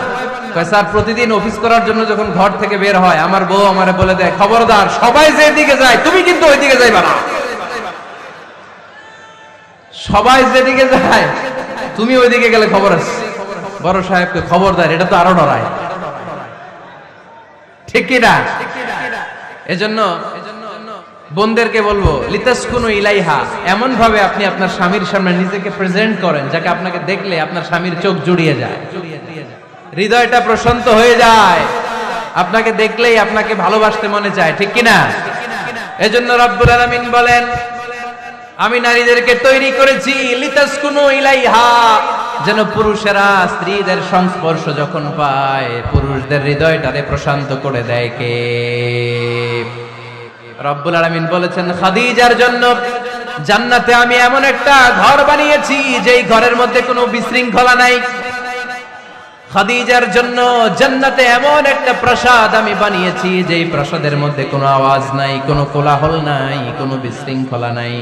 স্যার, প্রতিদিন অফিস করার জন্য যখন ঘর থেকে বের হয় আমার বউ আমারে বলে দেয়, খবরদার সবাই যেদিকে যায় তুমি কিন্তু ওইদিকে যাইবা না, সবাই যেদিকে যায় তুমি ওইদিকে গেলে খবর আছে। বড় সাহেবকে খবরদার, এটা তো আরো ডরায়, ঠিক কিনা? এজন্য বোনদেরকে বলবো, লিতাসকুনু ইলাইহা, এমন ভাবে আপনি আপনার স্বামীর সামনে নিজেকে প্রেজেন্ট করেন যাকে আপনাকে দেখলে আপনার স্বামীর চোখ জুড়িয়ে যায়, হৃদয়টা প্রশান্ত হয়ে যায়, আপনাকে দেখলেই আপনাকে ভালোবাসতে মনে চায়, ঠিক কিনা? এজন্য রব্বুল আলামিন বলেন, আমি নারীদেরকে তৈরি করেছি লিতাসকুনু ইলাইহা, যেন পুরুষেরা স্ত্রীদের সংস্পর্শ যখন পায় পুরুষদের হৃদয়টারে প্রশান্ত করে দেয় কে? রব্বুল আলামিন বলেছেন, খাদিজার জন্য জান্নাতে আমি এমন একটা ঘর বানিয়েছি যেই ঘরের মধ্যে কোনো বিশৃঙ্খলা নাই। খাদিজার জন্য জান্নাতে এমন একটা প্রাসাদ আমি বানিয়েছি যেই প্রাসাদের মধ্যে কোনো আওয়াজ নাই, কোনো কোলাহল নাই, কোনো বিশৃঙ্খলা নাই।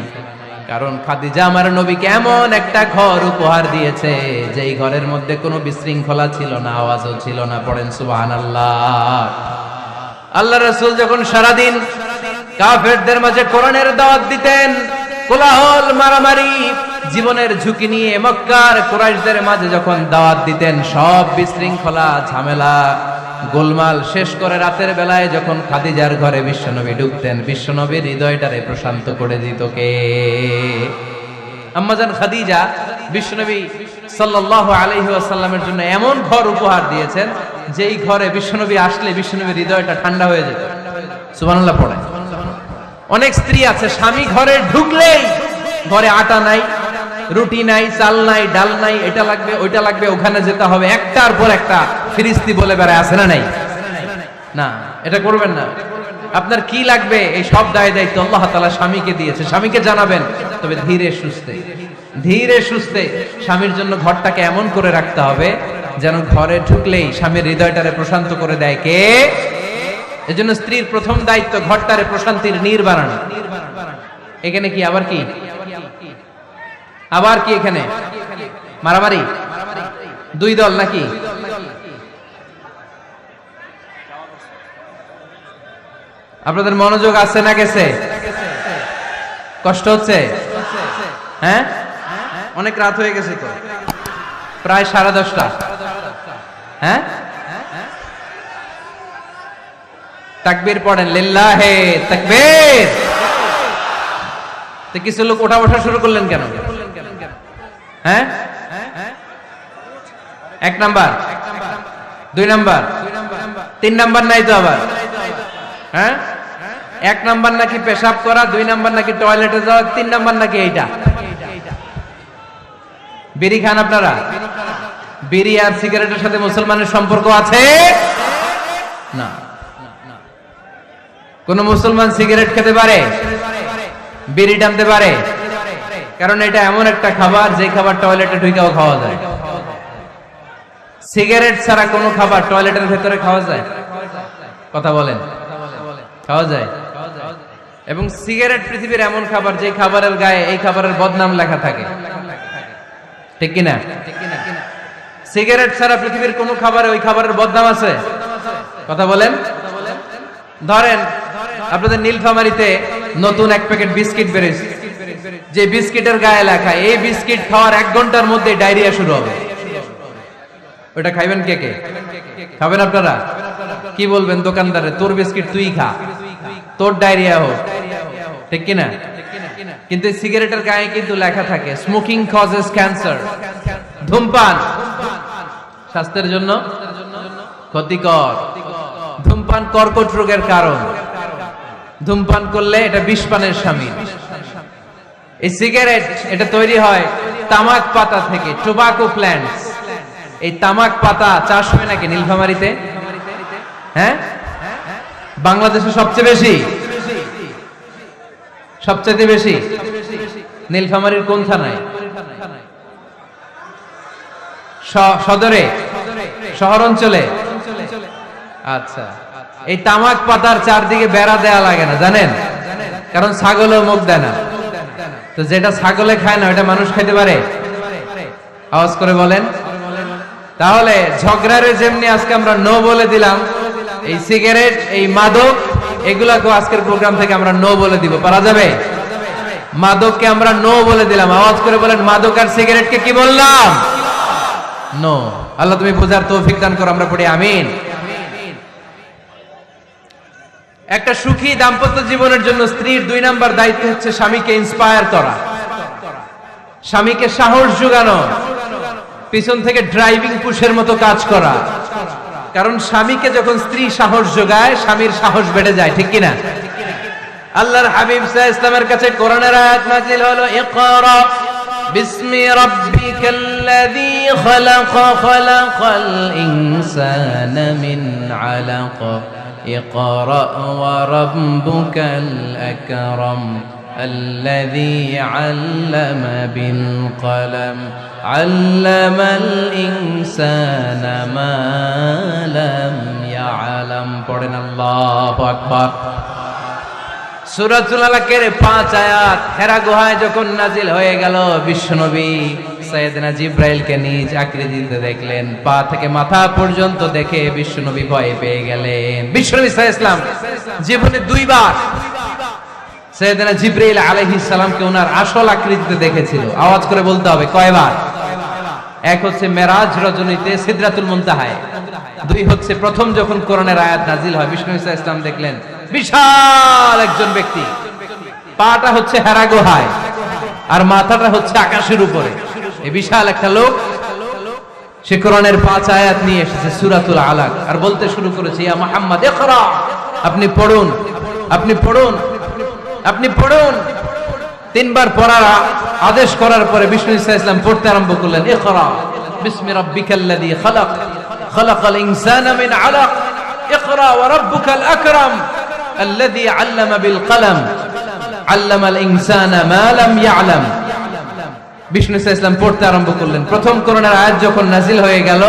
কারণ খাদিজা আমার নবীকে এমন একটা ঘর উপহার দিয়েছে যেই ঘরের মধ্যে কোনো বিশৃঙ্খলা ছিল না, আওয়াজও ছিল না। পড়েন সুবহানাল্লাহ। আল্লাহ রাসূল যখন সারাদিন কাফেরদের মাঝে কোরআনের দাওয়াত দিতেন, কোলাহল মারামারি জীবনের ঝুঁকি নিয়ে মক্কার কুরাইশদের মাঝে যখন দাওয়াত দিতেন, সব বিশৃঙ্খলা ঝামেলা গোলমাল শেষ করে রাতের বেলায় যখন খাদিজার ঘরে বিশ্বনবী ঢুকতেন, বিশ্বনবীর হৃদয়টারে প্রশান্ত করে দিত কে? আম্মাজান খাদিজা বিশ্বনবী সাল্লাল্লাহু আলাইহি ওয়াসাল্লামের জন্য এমন ঘর উপহার দিয়েছেন যেই ঘরে বিশ্বনবী আসলে বিশ্বনবীর হৃদয়টা ঠান্ডা হয়ে যেত। সুবহানাল্লাহ পড়ে। অনেক স্ত্রী আছে স্বামী ঘরে ঢুকলেই ঘরে আটা নাই, রুটি নাই, চাল নাই, ডাল নাই, এটা লাগবে ওইটা লাগবে, ওখানে যেতে হবে, একটার পর একটা ফিরিস্তি বলে বেড়ায়, আছে না নাই? না, এটা করবেন না। আপনার কি লাগবে এই সব দায় দায়িত্ব আল্লাহ তাআলা স্বামীকে দিয়েছে, স্বামীকে জানাবেন। তবে ধীরে সুস্থে স্বামীর জন্য ঘরটাকে এমন করে রাখতে হবে যেন ঘরে ঢুকলেই স্বামীর হৃদয়টারে প্রশান্ত করে দেয় কে? এজন্য স্ত্রীর প্রথম দায়িত্ব ঘরটারে প্রশান্তির নীড় বানানো। এখানে কি আবার কি এখানে মারামারি? দুই দল নাকি? আপনাদের মনোযোগ আছে না গেছে? কষ্ট হচ্ছে? হ্যাঁ, অনেক রাত হয়ে গেছে তো, প্রায় 10:30। হ্যাঁ, তাকবীর পড়েন, লিল্লাহে তাকবীর। তো কিছু লোক ওঠা বসা শুরু করলেন কেন? হ্যাঁ, 1 নাম্বার, 2 নাম্বার, 3 নাম্বার নাই তো আবার? হ্যাঁ, 1 নাম্বার নাকি পেশাব করা, 2 নাম্বার নাকি টয়লেটে যাওয়া, 3 নাম্বার নাকি এইটা। বিড়ি খান আপনারা? বিড়ি আর সিগারেটের সাথে মুসলমানের সম্পর্ক আছে? না। কোন মুসলমান সিগারেট খেতে পারে? বিড়ি টানতে পারে? কারণ এটা এমন একটা খাবার যে খাবার টয়লেটে ঢুকেও খাওয়া যায়। সিগারেট ছাড়া কোনো খাবার টয়লেটের ভেতরে খাওয়া যায়? কথা বলেন, খাওয়া যায়? এবং সিগারেট পৃথিবীর এমন খাবার যে খাবারের গায়ে এই খাবারের বদনাম লেখা থাকে, ঠিক কিনা? সিগারেট ছাড়া পৃথিবীর কোন খাবারে ওই খাবারের বদনাম আছে? কথা বলেন। ধরেন আপনাদের নীলফামারীতে নতুন 1 প্যাকেট বিস্কিট বেরিয়েছে, যে বিস্কিটের গায়ে লেখা এই বিস্কিট খাওয়ার 1 ঘন্টার মধ্যে ডায়রিয়া শুরু হবে। ওটা খাইবেন কে কে? খাবেন আপনারা? কি বলবেন দোকানদারে, তোর বিস্কিট তুই খা, তোর ডায়রিয়া হোক, ঠিক কিনা? কিন্তু সিগারেটের গায়ে কিন্তু লেখা থাকে স্মোকিং কজেস ক্যান্সার, ধূমপান স্বাস্থ্যের জন্য ক্ষতিকর, ধূমপান কর্কট রোগের কারণ, ধূমপান করলে এটা বিষপানের শামিল। এই সিগারেট এটা তৈরি হয় তামাক পাতা থেকে, টোবাকো প্ল্যান্টস। এই তামাক পাতা চাষ হয় নাকি নীলফামারীতে? হ্যাঁ, বাংলাদেশে সবচেয়ে বেশি নীলফামারীর কোন থানায়? সদরে, শহর অঞ্চলে? আচ্ছা, এই তামাক পাতার চারদিকে বেড়া দেয়া লাগে না জানেন? কারণ ছাগলও মুখ দেয় না। তো যেটা ছাগলে খায় না ওটা মানুষ খাইতে পারে? আওয়াজ করে বলেন। তাহলে ঝগড়ারে যেমনি আজকে আমরা নো বলে দিলাম, এই সিগারেট, এই মাদক, এগুলাকে আজকের প্রোগ্রাম থেকে আমরা নো বলে দিব। পারা যাবে? মাদককে আমরা নো বলে দিলাম। আওয়াজ করে বলেন, মাদক আর সিগারেটকে কি বললাম? নো। আল্লাহ তুমি বোঝার তৌফিক দান করো, আমরা পড়ি আমিন। একটা সুখী দাম্পত্য জীবনের জন্য স্ত্রীর 2 নাম্বার দায়িত্ব হচ্ছে স্বামীকে ইন্সপায়ার করা, স্বামীকে সাহস যোগানো, পিছন থেকে ড্রাইভিং পুশের মতো কাজ করা। কারণ স্বামীকে যখন স্ত্রী সাহস যোগায়, স্বামীর সাহস বেড়ে যায়, ঠিক কিনা? আল্লাহর হাবিব সাল্লাল্লাহু আলাইহি ওয়াসাল্লামের কাছে কোরআনের আয়াত নাযিল হলো, ইকরা বিসমি রাব্বিকাল্লাযী খালাক, খালাকাল ইনসানা মিন আলাক, ইকরা ওয়া রাব্বুকাল আকরাম, الذي علم بالقلم علم الإنسان ما لم يعلم। পড়েন আল্লাহু আকবার। সূরাতুল আলাকের 5 আয়াত হেরা গুহায় যখন নাজিল হয়ে গেল, বিশ্বনবী সাইয়েদনা জিবরাইলকে নিজ আকৃতিতে দেখলেন, পা থেকে মাথা পর্যন্ত দেখে বিশ্বনবী ভয় পেয়ে গেলেন। বিশ্বনবী সাল্লাল্লাহু আলাইহি ওয়াসাল্লাম জীবনে 2 বার সাইয়েদনা জিবরাইল আলাইহিস সালামকে ওনার আসল আকৃতিতে দেখেছিল। আওয়াজ করে বলতে হবে কয়বার? 1 হচ্ছে মেরাজ রজনীতে সিদরাতুল মুনতাহায়, 2 হচ্ছে প্রথম যখন কোরআনের আয়াত নাজিল হয়, বিষ্ণু ইসা ইসলাম দেখলেন বিশাল একজন ব্যক্তি, পাটা হচ্ছে হেরা গুহায় আর মাথাটা হচ্ছে আকাশের উপরে। এই বিশাল একটা লোক সে কোরআনের 5 আয়াত নিয়ে এসেছে সূরাতুল আলাক, আর বলতে শুরু করেছে, ইয়া মুহাম্মদ ইকরা, আপনি পড়ুন, আপনি পড়ুন, আপনি পড়ুন। 3 বার পড়ার আদেশ করার পরে বিষ্ণু ইসা ইসলাম পড়তে আরম্ভ করলেন, ইকরা বিসমি রাব্বিকাল্লাযী খালাক, খালাকাল ইনসানা মিন আলাক, ইকরা ওয়া রাব্বুকাল আকরাম আল্লাযী আল্লামা বিল কলম, আল্লামাল ইনসানা মা লাম ইয়ালাম। বিষ্ণু ইসা ইসলাম পড়তে আরম্ভ করলেন। প্রথম কোরআনের আয়াত যখন নাজিল হয়ে গেল,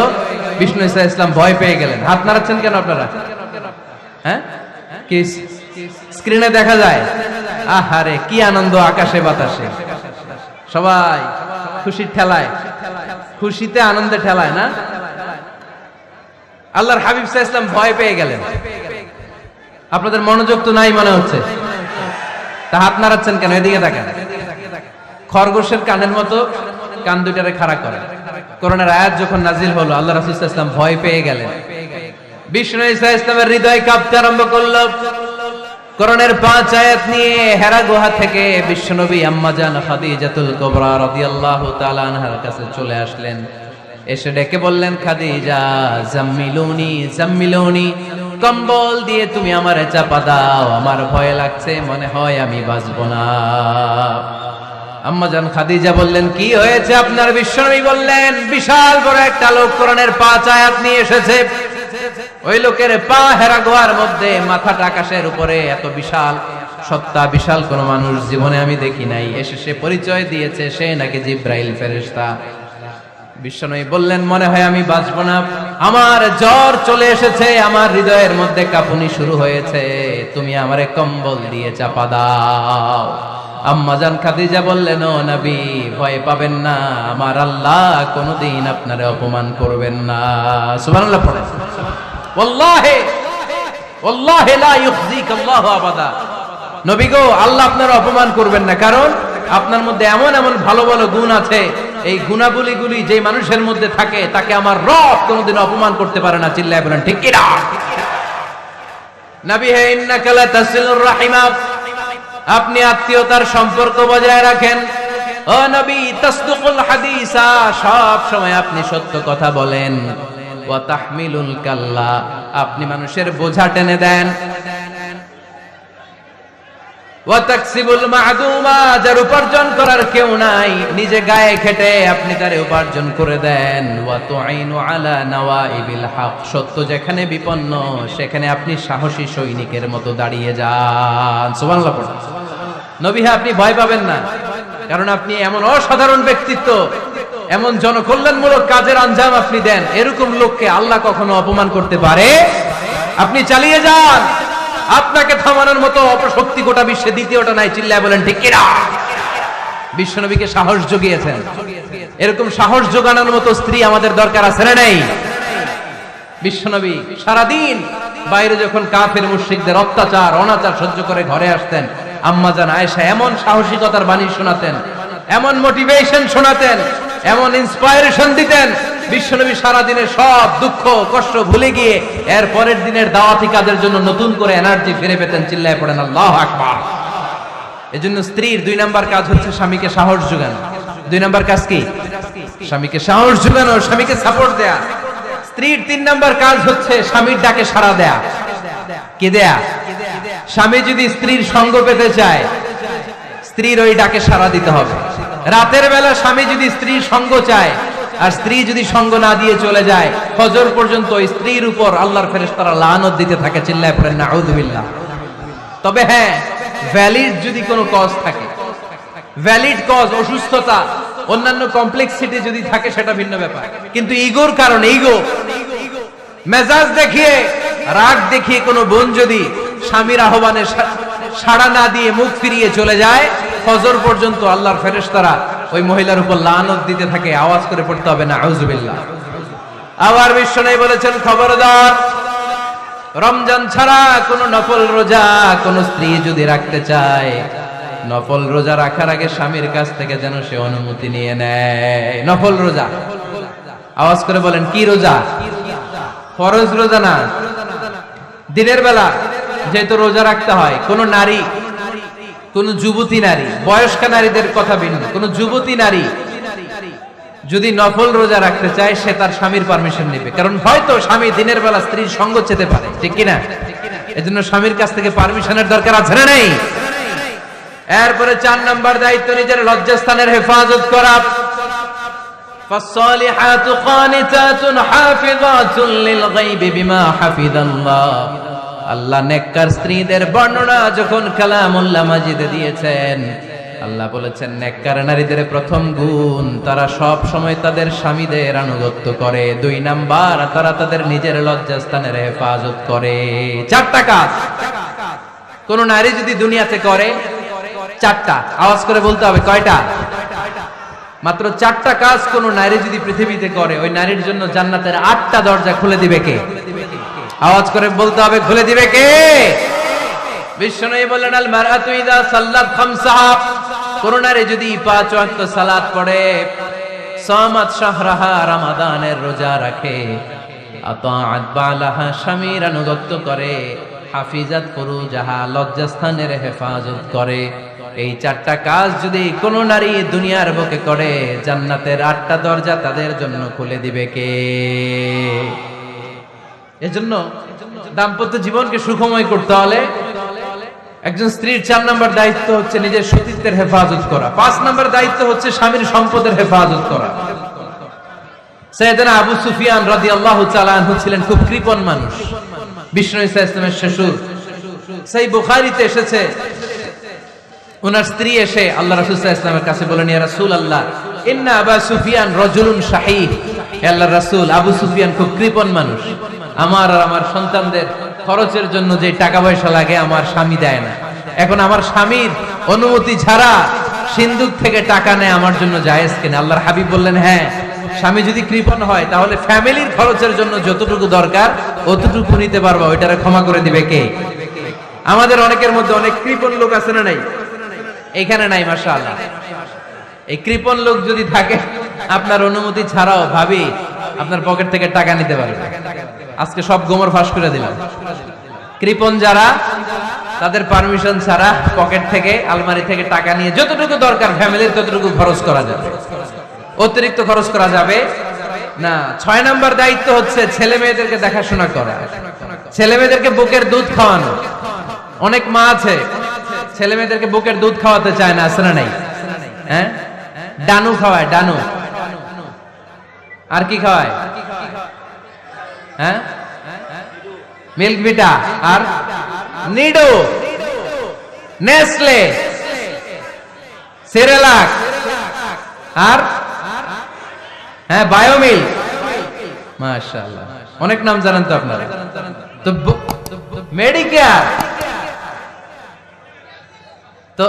বিষ্ণু ইসা ইসলাম ভয় পেয়ে গেলেন। হাত নাড়াচ্ছেন কেন আপনারা? হ্যাঁ, কি স্ক্রিনে দেখা যায়? আহারে কি আনন্দ আকাশে বাতাসে, সবাই খুশির ঠেলায়, খুশিতে আনন্দে ঠেলায় না? আল্লাহর হাবিব সাল্লাল্লাহু আলাইহি ওয়াসাল্লাম ভয় পেয়ে গেলেন। আপনাদের মনোযোগ তো নাই মনে হচ্ছে, তা হাত নাড়াচ্ছেন কেন? এদিকে তাকান। খরগোশের কানের মতো কান দুইটারে খাড়া করে। কোরআনের আয়াত যখন নাজিল হলো, আল্লাহ রাসূল সাল্লাল্লাহু আলাইহি ওয়াসাল্লাম ভয় পেয়ে গেলেন। বিষ্ণু ইসা ইসলামের হৃদয় কাঁপতে আরম্ভ করলো। কোরআনের 5 আয়াত নিয়ে হেরা গুহা থেকে বিশ্বনবী আম্মা জান খাদিজাতুল কুবরা রাদিয়াল্লাহু তাআলা আনহার কাছে চলে আসলেন। এসে ডেকে বললেন, খাদিজা জাম্মিলুনি জাম্মিলুনি, কম্বল দিয়ে তুমি আমারে চাপা দাও, আমার ভয় লাগছে, মনে হয় আমি বাঁচব না। আম্মা জান খাদিজা বললেন, কি হয়েছে আপনার? বিশ্বনবী বললেন, বিশাল বড় একটা লোক কোরআনের 5 আয়াত নিয়ে এসেছে। ওই লোকের পা হেরা গুহার মধ্যে, মাথাটা আকাশের উপরে, এত বিশাল সত্তা, বিশাল কোন মানুষ জীবনে আমি দেখি নাই। এসে সে পরিচয় দিয়েছে সে নাকি জিব্রাইল ফেরেশতা। বিশ্বনবী বললেন, মনে হয় আমি বাঁচব না, আমার জ্বর চলে এসেছে, আমার হৃদয়ের মধ্যে কাঁপুনি শুরু হয়েছে, তুমি আমারে কম্বল দিয়ে চাপা দাও। আম্মা জান খাদিজা বললেন, ও নবী ভয় পাবেন না, আমার আল্লাহ কোনদিন আপনারে অপমান করবেন না। সুবহানাল্লাহ পড়েন। ওয়াল্লাহি ওয়াল্লাহি লা ইউখজিক আল্লাহু আবাদা। নবী গো, আল্লাহ আপনার অপমান করবেন না, কারণ আপনার মধ্যে এমন এমন ভালো ভালো গুণ আছে, এই গুণাবলীগুলি যে মানুষের মধ্যে থাকে তাকে আমার রব কোনদিন অপমান করতে পারে না। চিল্লায় বলেন ঠিক কি না? নবী হে, ইন্নাকা লা তাসিলুর রাহিমা, আপনি আত্মীয়তার সম্পর্ক বজায় রাখেন। ও নবী, তাসদুকুল হাদিসা, সব সময় আপনি সত্য কথা বলেন। ওয়া তাহমিলুল কাল্লা, আপনি মানুষের বোঝা টেনে দেন। ওয়া তাকসিবুল মা'দুমা, যার উপার্জন করার কেউ নাই, নিজে গায়ে খেটে আপনি তারে উপার্জন করে দেন। ওয়া তুঈনু আলা নাওয়াইবিল হক, সত্য যেখানে বিপন্ন সেখানে আপনি সাহসী সৈনিকের মতো দাঁড়িয়ে যান। সুবহানাল্লাহ পড়ুন। নবী হ্যাঁ, আপনি ভয় পাবেন না, কারণ আপনি এমন অসাধারণ ব্যক্তিত্ব, এমন জনকল্যাণমূলক কাজের আঞ্জাম আপনি দেন, এরকম লোককে আল্লাহ কখনো অপমান করতে পারে? আপনি চালিয়ে যান, আপনাকে থামানোর মতো অপশক্তি গোটা বিশ্বে দ্বিতীয়টা নাই। চিল্লায় বলেন ঠিক কি না? বিশ্বনবীকে সাহস জুগিয়েছেন, এরকম সাহস জোগানোর মতো স্ত্রী আমাদের দরকার আছে না নাই? বিশ্বনবী সারাদিন বাইরে যখন কাফের মুশরিকদের অত্যাচার অনাচার সহ্য করে ঘরে আসতেন, আম্মা জান আয়েশা এমন সাহসিকতার বাণী শোনাতেন, এমন মোটিভেশন শোনাতেন, এমন ইন্সপায়ারেশন দিতেন, বিশ্বনবী সারাদিনের সব দুঃখ কষ্ট ভুলে গিয়ে এর পরের দিনের দাওয়াতি কাজের জন্য নতুন করে এনার্জি ফিরে পেতেন। চিল্লায় পড়েন আল্লাহু আকবার। এজন্য স্ত্রীর 2 নাম্বার কাজ হচ্ছে স্বামীকে সাহস যোগানো। 2 নাম্বার কাজ কি? স্বামীকে সাহস যোগানো, স্বামীকে সাপোর্ট দেয়া। স্ত্রীর 3 নাম্বার কাজ হচ্ছে স্বামীর ডাকে সাড়া দেয়া। কি দেয়া? স্বামী যদি স্ত্রীর সঙ্গ পেতে চায়, স্ত্রীর ওই ডাকে সাড়া দিতে হবে। রাতের বেলা স্বামী যদি স্ত্রীর সঙ্গ চায়, আর স্ত্রী যদি সঙ্গ না দিয়ে চলে যায়, ফজর পর্যন্ত স্ত্রীর উপর আল্লাহর ফেরেশতারা লানত দিতে থাকে। চিল্লায় পড়েন নাউযুবিল্লাহ। তবে হ্যাঁ, ভ্যালিড যদি কোনো কজ থাকে, ভ্যালিড কজ, অসুস্থতা, অন্যান্য কমপ্লেক্সিটি যদি থাকে সেটা ভিন্ন ব্যাপার। কিন্তু ইগোর কারণে, ইগো, মেজাজ দেখিয়ে, রাগ দেখিয়ে কোনো বোন যদি স্বামীর আহ্বানে সাড়া না দিয়ে মুখ ফিরিয়ে চলে যায়, ফজর পর্যন্ত আল্লাহর ফেরেশতারা ওই মহিলার উপর লানত দিতে থাকে। আওয়াজ করে পড়তে হবে নাউযুবিল্লাহ। আবার বিশ্বনবী বলেছেন, খবরদার, রমজান ছাড়া কোন নফল রোজা কোন স্ত্রী যদি রাখতে চায়, নফল রোজা রাখার আগে স্বামীর কাছ থেকে যেন সে অনুমতি নিয়ে নেয়। নফল রোজা, আওয়াজ করে বলেন কি রোজা? ফরজ রোজা না। দিনের বেলা যেহেতু রোজা রাখতে হয়, কোন নারী, কোন যুবতী নারী, বয়স্ক নারীদের কথা ভিন্ন, কোন যুবতী নারী যদি নফল রোজা রাখতে চায় সে তার স্বামীর পারমিশন নেবে, কারণ হয়তো স্বামী দিনের বেলা স্ত্রীর সঙ্গ চেতে পারে, ঠিক কিনা? এজন্য স্বামীর কাছ থেকে পারমিশনের দরকার আছে না নেই? এরপরে 4 নাম্বার দায়িত্ব নিজের লজ্জাস্থানের হেফাজত করা। ফাসসালিহাতু কানিতাতুন হাফিযাতুন লিল গায়বি বিমা হাফিজাল্লাহ। আল্লাহ নেককার স্ত্রীদের বর্ণনা যখন কালামুল্লাহ মাজিদে দিয়েছেন, আল্লাহ বলেছেন নেককার নারীদের প্রথম গুণ, তারা সব সময় তাদের স্বামীদের আনুগত্য করে। 2 নাম্বার, তারা তাদের নিজের লজ্জাস্থানের হেফাজত করে। 4টা কাজ কোন নারী যদি দুনিয়াতে করে, 4টা, আওয়াজ করে বলতে হবে কয়টা? মাত্র 4টা কাজ কোন নারী যদি পৃথিবীতে করে, ওই নারীর জন্য জান্নাতের 8টা দরজা খুলে দিবে কে? আওয়াজ করে বলতে হবে, খুলে দিবে কে? বিশ্বনবী বললেন, আল মারআতু ইযা সাল্লাত খামসাহা, কোন নারী যদি 5 ওয়াক্ত সালাত পড়ে, সামাত শাহরাহা, রমাদানের রোজা রাখে, আতাআত বালাহা, স্বামীর আনুগত্য করে, হাফিজাত ফুরুজাহা, লজ্জাস্থানের হেফাজত করে, এই 4টা কাজ যদি কোন নারী দুনিয়ার বুকে করে, জান্নাতের 8টা দরজা তাদের জন্য খুলে দিবে কে? এজন্য দাম্পত্য জীবনকে সুখময় করতে হলে একজন স্ত্রীর 4 নাম্বার দায়িত্ব হচ্ছে নিজের সতীত্বের হেফাজত করা। 5 নাম্বার দায়িত্ব হচ্ছে স্বামীর সম্পদের হেফাজত করা। সাইয়েদনা আবু সুফিয়ান রাদিয়াল্লাহু তাআলা আনহু ছিলেন খুব কৃপণ মানুষ, বিষ্ণু ঈসা ইসলামের শ্বশুর। সেই বুখারীতে এসেছে, ওনার স্ত্রী এসে আল্লাহ রাসূল সাল্লাল্লাহু আলাইহি ওয়াসাল্লামের কাছে বলেন, ইয়া রাসূলুল্লাহ, ইন্না আবা সুফিয়ান রাজুলুন শাহীহ। হে আল্লাহর রাসূল, আবু সুফিয়ান খুব কৃপণ মানুষ, আমার আর আমার সন্তানদের খরচের জন্য যে টাকা পয়সা লাগে আমার স্বামী দেয় না। এখন আমার স্বামীর অনুমতি ছাড়া সিন্ধুক থেকে টাকা নেয় আমার জন্য জায়েজ কিনা? আল্লাহর হাবিব বললেন, হ্যাঁ, স্বামী যদি কৃপণ হয় তাহলে ফ্যামিলির খরচের জন্য যতটুকু দরকার অতটুকু নিতে পারবা, ওইটারে ক্ষমা করে দিবে কে? আমাদের অনেকের মধ্যে অনেক কৃপণ লোক আছে না নাই? এখানে নাই, মাশাআল্লাহ। এই কৃপণ লোক যদি থাকে, আপনার অনুমতি ছাড়াও ভাবি আপনার পকেট থেকে টাকা নিতে পারবে। আজকে সব গোমর ফাঁস করে দিলাম। কৃপণ যারা, তাদের পারমিশন ছাড়া পকেট থেকে, আলমারি থেকে টাকা নিয়ে যতটুকু দরকার ফ্যামিলির ততটুকু খরচ করা যাবে, অতিরিক্ত খরচ করা যাবে না। 6 নাম্বার দায়িত্ব হচ্ছে ছেলে মেয়েদেরকে দেখাশোনা করা, ছেলে মেয়েদেরকে বুকের দুধ খাওয়ানো। অনেক মা আছে ছেলে মেয়েদেরকে বুকের দুধ খাওয়াতে চায় না, আছে না নাই? হ্যাঁ, ডানু খাওয়ায়, ডানু। আর কি খাওয়ায়? হ্যাঁ, মিল্ক ভিটা, আর নিডো, নেসলে, সেরেলাক, আর হ্যাঁ বায়োমিল। মাশাআল্লাহ, অনেক নাম জানেন তো আপনারা। তো মেডিকেয়ার, তো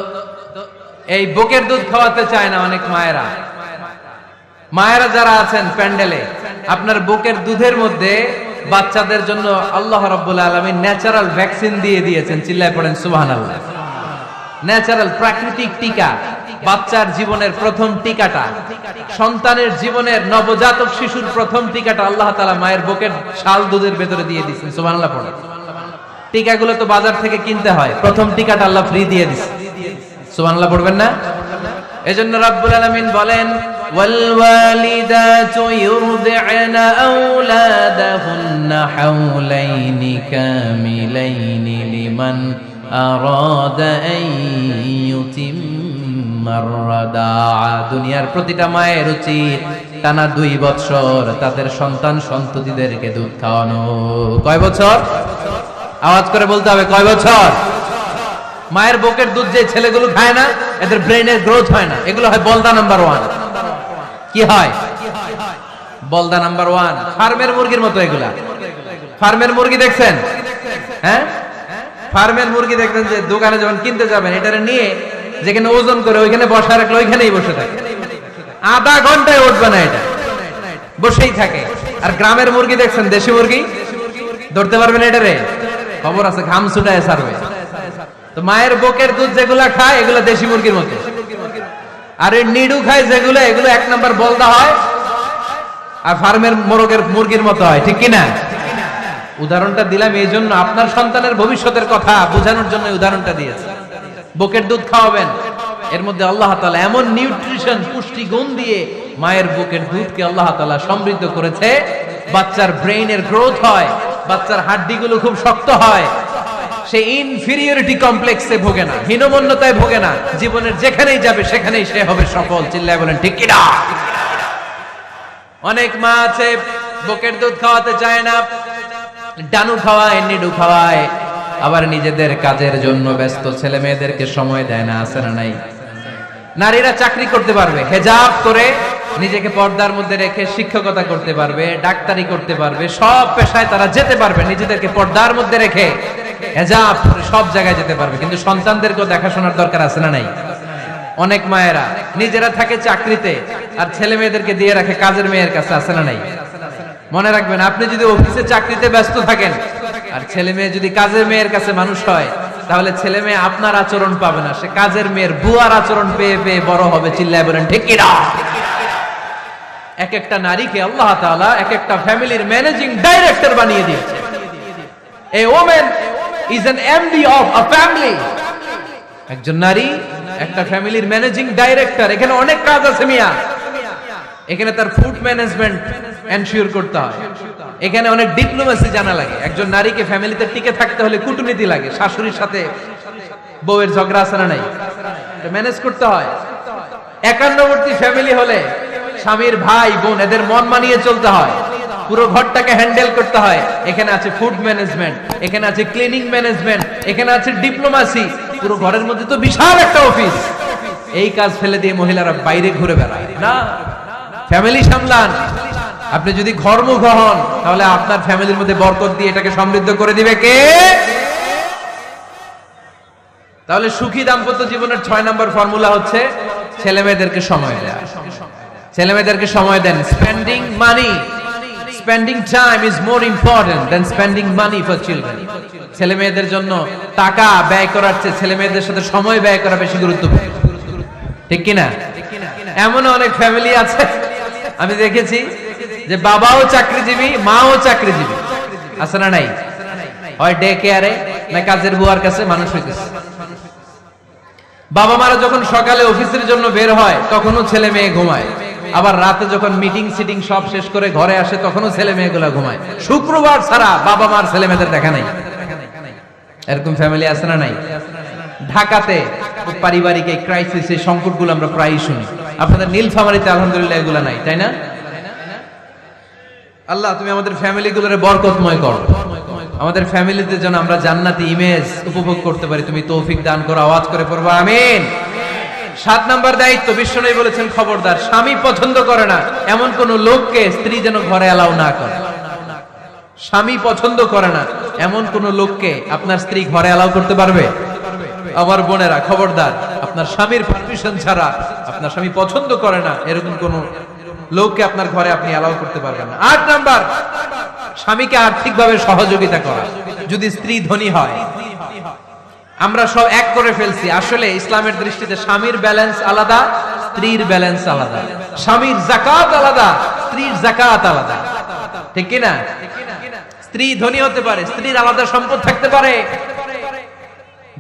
এই বুকের দুধ খাওয়াতে চায় না অনেক মায়েরা। মায়েরা যারা আছেন প্যান্ডেলে, আপনার বুকের দুধের মধ্যে বাচ্চাদের জন্য আল্লাহ রাব্বুল আলামিন ন্যাচারাল ভ্যাকসিন দিয়ে দিয়েছেন। চিল্লায় পড়েন সুবহানাল্লাহ। ন্যাচারাল, প্রাকৃতিক টিকা, বাচ্চার জীবনের প্রথম টিকাটা, সন্তানের জীবনের নবজাতক শিশুর প্রথম টিকাটা আল্লাহ তাআলা মায়ের বুকের শাল দুধের ভেতরে দিয়ে দিয়েছেন। সুবহানাল্লাহ পড়েন। টিকাগুলো তো বাজার থেকে কিনতে হয়, প্রথম টিকাটা আল্লাহ ফ্রি দিয়ে দিয়েছে। সুবহানাল্লাহ পড়বেন না? এজন্য রাব্বুল আলামিন বলেন, والوالدات يرضعن أولادهن حولين كاملين لمن أراد أن يتم الرضاعة। দুনিয়ার প্রতিটা মায়ের উচিত টানা 2 বছর তাদের সন্তান সন্ততিদেরকে দুধ খাওয়ানো। কয় বছর? আওয়াজ করে বলতে হবে, কয় বছর? মায়ের বুকের দুধ যে ছেলেগুলো খায় না, এদের ব্রেনের গ্রোথ হয় না। এগুলো হয় বলদা নাম্বার 1। কি হয়? বলদা নাম্বার 1। ফার্মের মুরগির মতো এগুলা। ফার্মের মুরগি দেখছেন? হ্যাঁ, ফার্মের মুরগি দেখবেন যে দোকানে যখন কিনতে যাবেন, এটারে নিয়ে যেখানে ওজন করে ওইখানে বসা রাখলে ওইখানেই বসে থাকে, আধা ঘন্টায় উঠবে না, এটা বসেই থাকে। আর গ্রামের মুরগি দেখছেন, দেশি মুরগি, ধরতে পারবেন এটারে? খবর আছে, ঘাম ছুটায় ছাড়বে। তো মায়ের বুকের দুধ যেগুলা খায় এগুলো দেশি মুরগির মতো, আর এই নিডু খায় যেগুলো, এগুলো 1 নাম্বার বলদা হয়, আর ফার্মের মুরগির মতো হয়। ঠিক কিনা? উদাহরণটা দিলাম এই জন্য, আপনার সন্তানের ভবিষ্যতের কথা বোঝানোর জন্য উদাহরণটা দিয়েছে। বুকের দুধ খাওয়াবেন, এর মধ্যে আল্লাহ তাআলা এমন নিউট্রিশন, পুষ্টি গুণ দিয়ে মায়ের বুকের দুধকে আল্লাহ তাআলা সমৃদ্ধ করেছে, বাচ্চার ব্রেইনের গ্রোথ হয়, বাচ্চার হাড্ডিগুলো খুব শক্ত হয়, সে ইনফিরিয়রিটি কমপ্লেক্সে ভোগে না, হীনমন্যতায় ভোগে না, জীবনের যেখানেই যাবে সেখানেই সে হবে সফল। চিল্লায় বলেন ঠিক কিনা? অনেক মা আছে বুকের দুধ খাওয়াতে চায় না, ডানু খাওয়ায়, নিডু খাওয়ায়, আবার নিজেদের কাজের জন্য ব্যস্ত, ছেলে মেয়েদেরকে সময় দেয় না। আছে না নাই? নারীরা চাকরি করতে পারবে, হেজাব করে নিজেকে পর্দার মধ্যে রেখে শিক্ষকতা করতে পারবে, ডাক্তারি করতে পারবে, সব পেশায় তারা যেতে পারবে, নিজেদেরকে পর্দার মধ্যে রেখে হেজাব করে সব জায়গায় যেতে পারবে। কিন্তু সন্তানদেরকেও দেখাশোনার দরকার আছে না নাই? অনেক মায়েরা নিজেরা থাকে চাকরিতে আর ছেলে মেয়েদেরকে দিয়ে রাখে কাজের মেয়ের কাছে। আছে না নাই? মনে রাখবেন, আপনি যদি অফিসে চাকরিতে ব্যস্ত থাকেন আর ছেলে মেয়ে যদি কাজের মেয়ের কাছে মানুষ হয়, তাহলে ছেলে মেয়ে আপনার আচরণ পাবে না, সে কাজের মেয়ের বুয়ার আচরণ পেয়ে পেয়ে বড় হবে। চিল্লায় বলেন ঠিক কিনা? এক একটা নারীকে আল্লাহ তাআলা এক একটা ফ্যামিলির ম্যানেজিং ডাইরেক্টর বানিয়ে দিয়েছে। A woman is an MD of a family. একজন নারী একটা ফ্যামিলির ম্যানেজিং ডাইরেক্টর। এখানে অনেক কাজ আছে মিয়া। এখানে তার ফুড ম্যানেজমেন্ট এনশিওর করতে হয়, এখানে অনেক ডিপ্লোমেসি জানা লাগে। একজন নারীকে ফ্যামিলিতে টিকে থাকতে হলে কূটনীতি লাগে, শাশুড়ির সাথে বউয়ের ঝগড়া আছে না নাই, এটা ম্যানেজ করতে হয়। একান্নবর্তী ফ্যামিলি হলে স্বামীর ভাই বোন এদের মন মানিয়ে চলতে হয়, পুরো ঘরটাকে হ্যান্ডেল করতে হয়। এখানে আছে ফুড ম্যানেজমেন্ট, এখানে আছে ক্লিনিং ম্যানেজমেন্ট, এখানে আছে ডিপ্লোমেসি। পুরো ঘরের মধ্যে তো বিশাল একটা অফিস। এই কাজ ফেলে দিয়ে মহিলারা বাইরে ঘুরে বেড়ায় না, ফ্যামিলি সামলান। আপনি যদি ঘরমুখ হন তাহলে আপনার ফ্যামিলির মধ্যে বরকত দিয়ে এটাকে সমৃদ্ধ করে দিবে কে? তাহলে সুখী দাম্পত্য জীবনের 6 নম্বর ফর্মুলা হচ্ছে ছেলে মেয়েদেরকে সময় দেয়া। ছেলে মেয়েদেরকে সময় দেন। Spending money, spending time is more important than spending money for children. ছেলে মেয়েদের জন্য টাকা ব্যয় করার চেয়ে ছেলে মেয়েদের সাথে সময় ব্যয় করা বেশি গুরুত্বপূর্ণ। ঠিক কিনা? এমন অনেক ফ্যামিলি আছে আমি দেখেছি যে বাবাও চাকরিজীবী, মাও চাকরিজীবী। আছে না নাই? হয় ডে কেয়ারে না কাজের বুয়ার কাছে মানুষ হইতেছে। বাবা মারা যখন সকালে অফিসের জন্য বের হয় তখনও ছেলে মেয়ে ঘুমায়, আবার রাতে যখন মিটিং সিটিং সব শেষ করে ঘরে আসে তখনও ছেলে মেয়েগুলা ঘুমায়। শুক্রবার ছাড়া বাবা মার ছেলে মেয়েদের দেখা নাই। এরকম ফ্যামিলি আছে না নাই? ঢাকাতে পারিবারিক এই ক্রাইসিস, এই সংকটগুলো আমরা প্রায়ই শুনি। আপনাদের নীলফামারীতে আলহামদুলিল্লাহ এগুলো নাই, তাই না? আল্লাহ তুমি আমাদের ফ্যামিলিগুলোরে বরকতময় করো, আমাদের ফ্যামিলিতে যেন আমরা জান্নাতি ইমেজ উপভোগ করতে পারি, তুমি তৌফিক দান করো। আওয়াজ করে পড়বো আমিন। 7 নম্বর দায়িত্ব, বিশ্বনবী বলেছেন খবরদার, স্বামী পছন্দ করে না এমন কোন লোককে স্ত্রী যেন ঘরে অ্যালাউ না করে। স্বামী পছন্দ করে না এমন কোন লোককে আপনার স্ত্রী ঘরে অ্যালাউ করতে পারবে? আমার বোনেরা খবরদার, আপনার স্বামীর পারমিশন ছাড়া, আপনার স্বামী পছন্দ করে না এরকম কোন লোককে আপনার ঘরে আপনি অ্যালাউ করতে পারবেন না। 8 নাম্বার, স্বামীকে আর্থিকভাবে সহযোগিতা করা। যদি স্ত্রী ধনী হয়, আমরা সব এক করে ফেলছি, আসলে ইসলামের দৃষ্টিতে স্বামীর ব্যালেন্স আলাদা, স্ত্রীর ব্যালেন্স আলাদা। স্বামীর যাকাত আলাদা, স্ত্রীর যাকাত আলাদা। ঠিক কি না? স্ত্রী ধনী হতে পারে, স্ত্রীর আলাদা সম্পদ থাকতে পারে।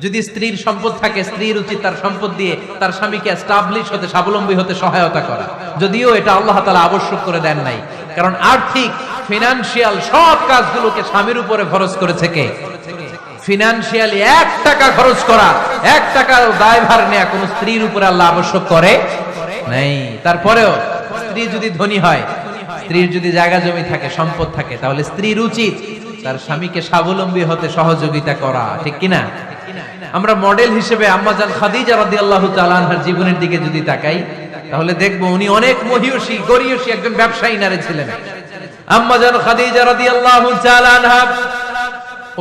যদি স্ত্রীর সম্পদ থাকে, স্ত্রীর উচিত তার সম্পদ দিয়ে তার স্বামীকে এস্টাবলিশ হতে, স্বাবলম্বী হতে সহায়তা করা। যদিও এটা আল্লাহ তাআলা আবশ্যক করে দেন নাই, কারণ আর্থিক ফিনান্সিয়াল সব কাজগুলোকে স্বামীর উপরে খরচ করেছে কে? ফিনান্সিয়ালি 1 টাকা খরচ করা, 1 টাকার দায়ভার নেয়া কোন স্ত্রীর উপরে আল্লাহ আবশ্যক করে নাই। তারপরেও স্ত্রী যদি ধনী হয়, স্ত্রীর যদি জায়গা জমি থাকে, সম্পদ থাকে, তাহলে স্ত্রীর উচিত তার স্বামীকে স্বাবলম্বী হতে সহযোগিতা করা। ঠিক কিনা? আমরা মডেল হিসেবে আম্মাজান খাদিজা রাদিয়াল্লাহু তাআলা আনহার জীবনের দিকে যদি তাকাই, তাহলে দেখব উনি অনেক মহিয়সী গরিয়সী একজন ব্যবসায়ী নারী ছিলেন। আম্মাজান খাদিজা রাদিয়াল্লাহু তাআলা আনহা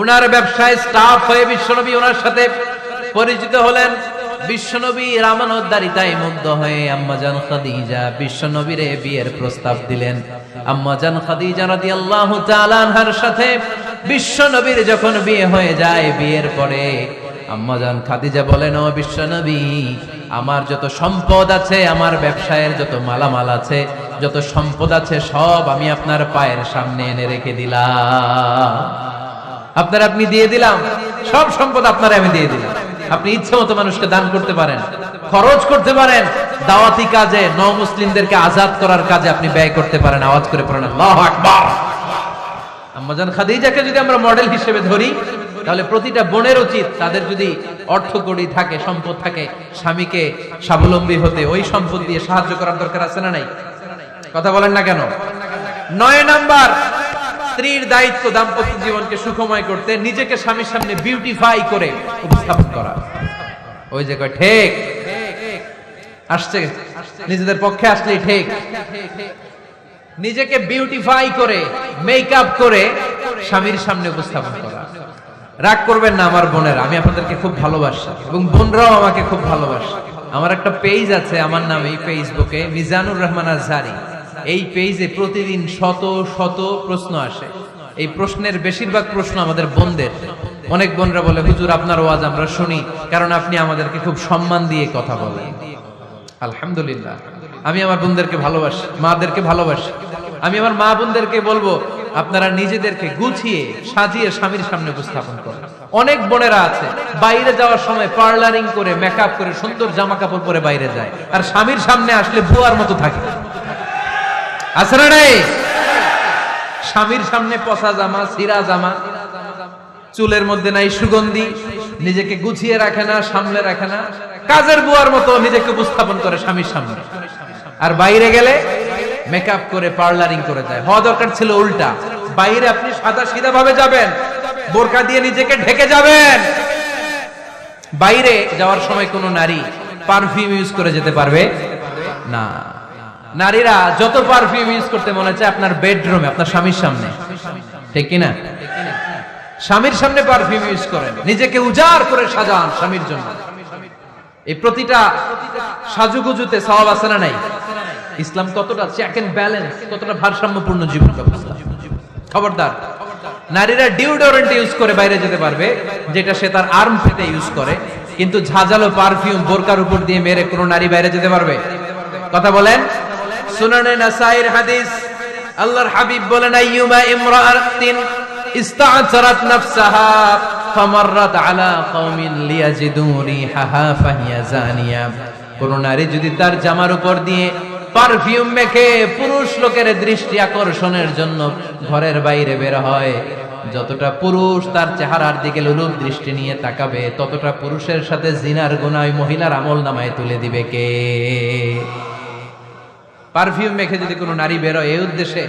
ওনার ব্যবসায় স্টাফ হয়ে বিশ্বনবী ওনার সাথে পরিচিত হলেন। বিশ্বনবী রামানোদ্দারিতায় মুগ্ধ হয়ে আম্মাজান খাদিজা বিশ্বনবীর বিয়ের প্রস্তাব দিলেন। আম্মাজান খাদিজা রাদিয়াল্লাহু তাআলা আনহার সাথে বিশ্বনবীর যখন বিয়ে হয়ে যায়, বিয়ের পরে আম্মাজান খাদিজা বলেন, ও বিশ্বনবী, আমার যত সম্পদ আছে, আমার ব্যবসায়ের যত মালামাল আছে, যত সম্পদ আছে, সব আমি আপনার পায়ের সামনে এনে রেখে দিলাম। আপনি দিয়ে দিলাম, সব সম্পদ আপনার আমি দিয়ে দিলাম। আপনি ইচ্ছে মতো মানুষকে দান করতে পারেন, খরচ করতে পারেন দাওয়াতি কাজে, মুসলিমদেরকে আজাদ করার কাজে আপনি ব্যয় করতে পারেন। আওয়াজ করে পড়েন আল্লাহু আকবার। আম্মাজান খাদিজাকে যদি আমরা মডেল হিসেবে ধরি, তাহলে প্রতিটা বোনের উচিত তাদের যদি অর্থকড়ি থাকে, সম্পদ থাকে, স্বামীকে স্বাবলম্বী হতে ওই সম্পদ দিয়ে সাহায্য করার দরকার আছে না নাই? কথা বলেন না কেন? 9 নাম্বার, স্ত্রীর দায়িত্ব দাম্পত্য জীবনকে সুখময় করতে নিজেকে স্বামীর সামনে বিউটিফাই করে উপস্থাপন করা। ওই যে কয় ঠিক আসছে, নিজেদের পক্ষে আসলেই ঠিক। নিজেকে বিউটিফাই করে মেকআপ করে স্বামীর সামনে উপস্থাপন করা। রাগ করবেন না আমার বোনেরা, আমি আপনাদেরকে খুব ভালোবাসি এবং বোনরাও আমাকে খুব ভালোবাসে। আমার একটা পেজ আছে আমার নামে ফেসবুকে, মিজানুর রহমান আজহারি। এই পেজে প্রতিদিন শত শত প্রশ্ন আসে। এই প্রশ্নের বেশিরভাগ প্রশ্ন আমাদের বোনদের। অনেক বোনরা বলে, হুজুর আপনার ওয়াজ আমরা শুনি কারণ আপনি আমাদেরকে খুব সম্মান দিয়ে কথা বলেন। আলহামদুলিল্লাহ, আমি আমার বোনদেরকে ভালোবাসি, মাদেরকে ভালোবাসি। আমি আমার মা বোনদেরকে বলবো, আপনারা নিজেদেরকে গুছিয়ে সাজিয়ে স্বামীর সামনে উপস্থাপন করেন। অনেক বোনেরা আছে বাইরে যাওয়ার সময় পার্লারিং করে, মেকআপ করে, সুন্দর জামা কাপড় পরে বাইরে যায়, আর স্বামীর সামনে আসলে বুয়ার মতো থাকে। আছে না নাই? স্বামীর সামনে পচা জামা, ছিঁড়া জামা, চুলের মধ্যে নাই সুগন্ধি, নিজেকে গুছিয়ে রাখে না, সামলে রাখে না, কাজের বুয়ার মতো নিজেকে উপস্থাপন করে স্বামীর সামনে। আর বাইরে গেলে মেকআপ করে, পার্লারিং করে যায়। হওয়া দরকার ছিল উল্টা। বাইরে আপনি সাদা সিধা ভাবে যাবেন, বোরকা দিয়ে নিজেকে ঢেকে যাবেন। বাইরে যাওয়ার সময় কোনো নারী পারফিউম ইউজ করে যেতে পারবে না। নারীরা যত পারফিউম ইউজ করতে মনে চায় আপনার বেডরুমে, আপনার স্বামীর সামনে, ঠিক কিনা? স্বামীর সামনে পারফিউম ইউজ করেন, নিজেকে উজাড় করে সাজান স্বামীর জন্য। এই প্রতিটা সাজুগুজুতে সওয়াব আছে না নাই? ইসলাম কতটা চেক এন্ড ব্যালেন্স, কতটা ভারসাম্যপূর্ণ জীবন ব্যবস্থা। খবরদার, নারীরা ডিওডোরেন্ট ইউজ করে বাইরে যেতে পারবে, যেটা সে তার আর্ম পেতে ইউজ করে, কিন্তু ঝাঁঝালো পারফিউম বোরকার উপর দিয়ে মেরে কোনো নারী বাইরে যেতে পারবে? কথা বলেন। সুনানে নাসাইর হাদিস, আল্লাহর হাবিব বলেন, আইয়ুমা ইমরাআতিন ইস্তা'জারাত নাফসাহা ফামাররাত আলা কওমিন লিয়াজিদু রিহাহা ফাহিয়া জানিয়া। কোন নারী যদি তার জামার উপর দিয়ে পারফিউম মেখে পুরুষ লোকের দৃষ্টি আকর্ষণের জন্য ঘরের বাইরে বের হয়, যতটা পুরুষ তার চেহারার দিকে লোলুপ দৃষ্টি নিয়ে তাকাবে, ততটা পুরুষের সাথে জিনার গুনাহ ওই মহিলার আমলনামায় তুলে দিবে কে? পারফিউম মেখে যদি কোনো নারী বের হয় এই উদ্দেশ্যে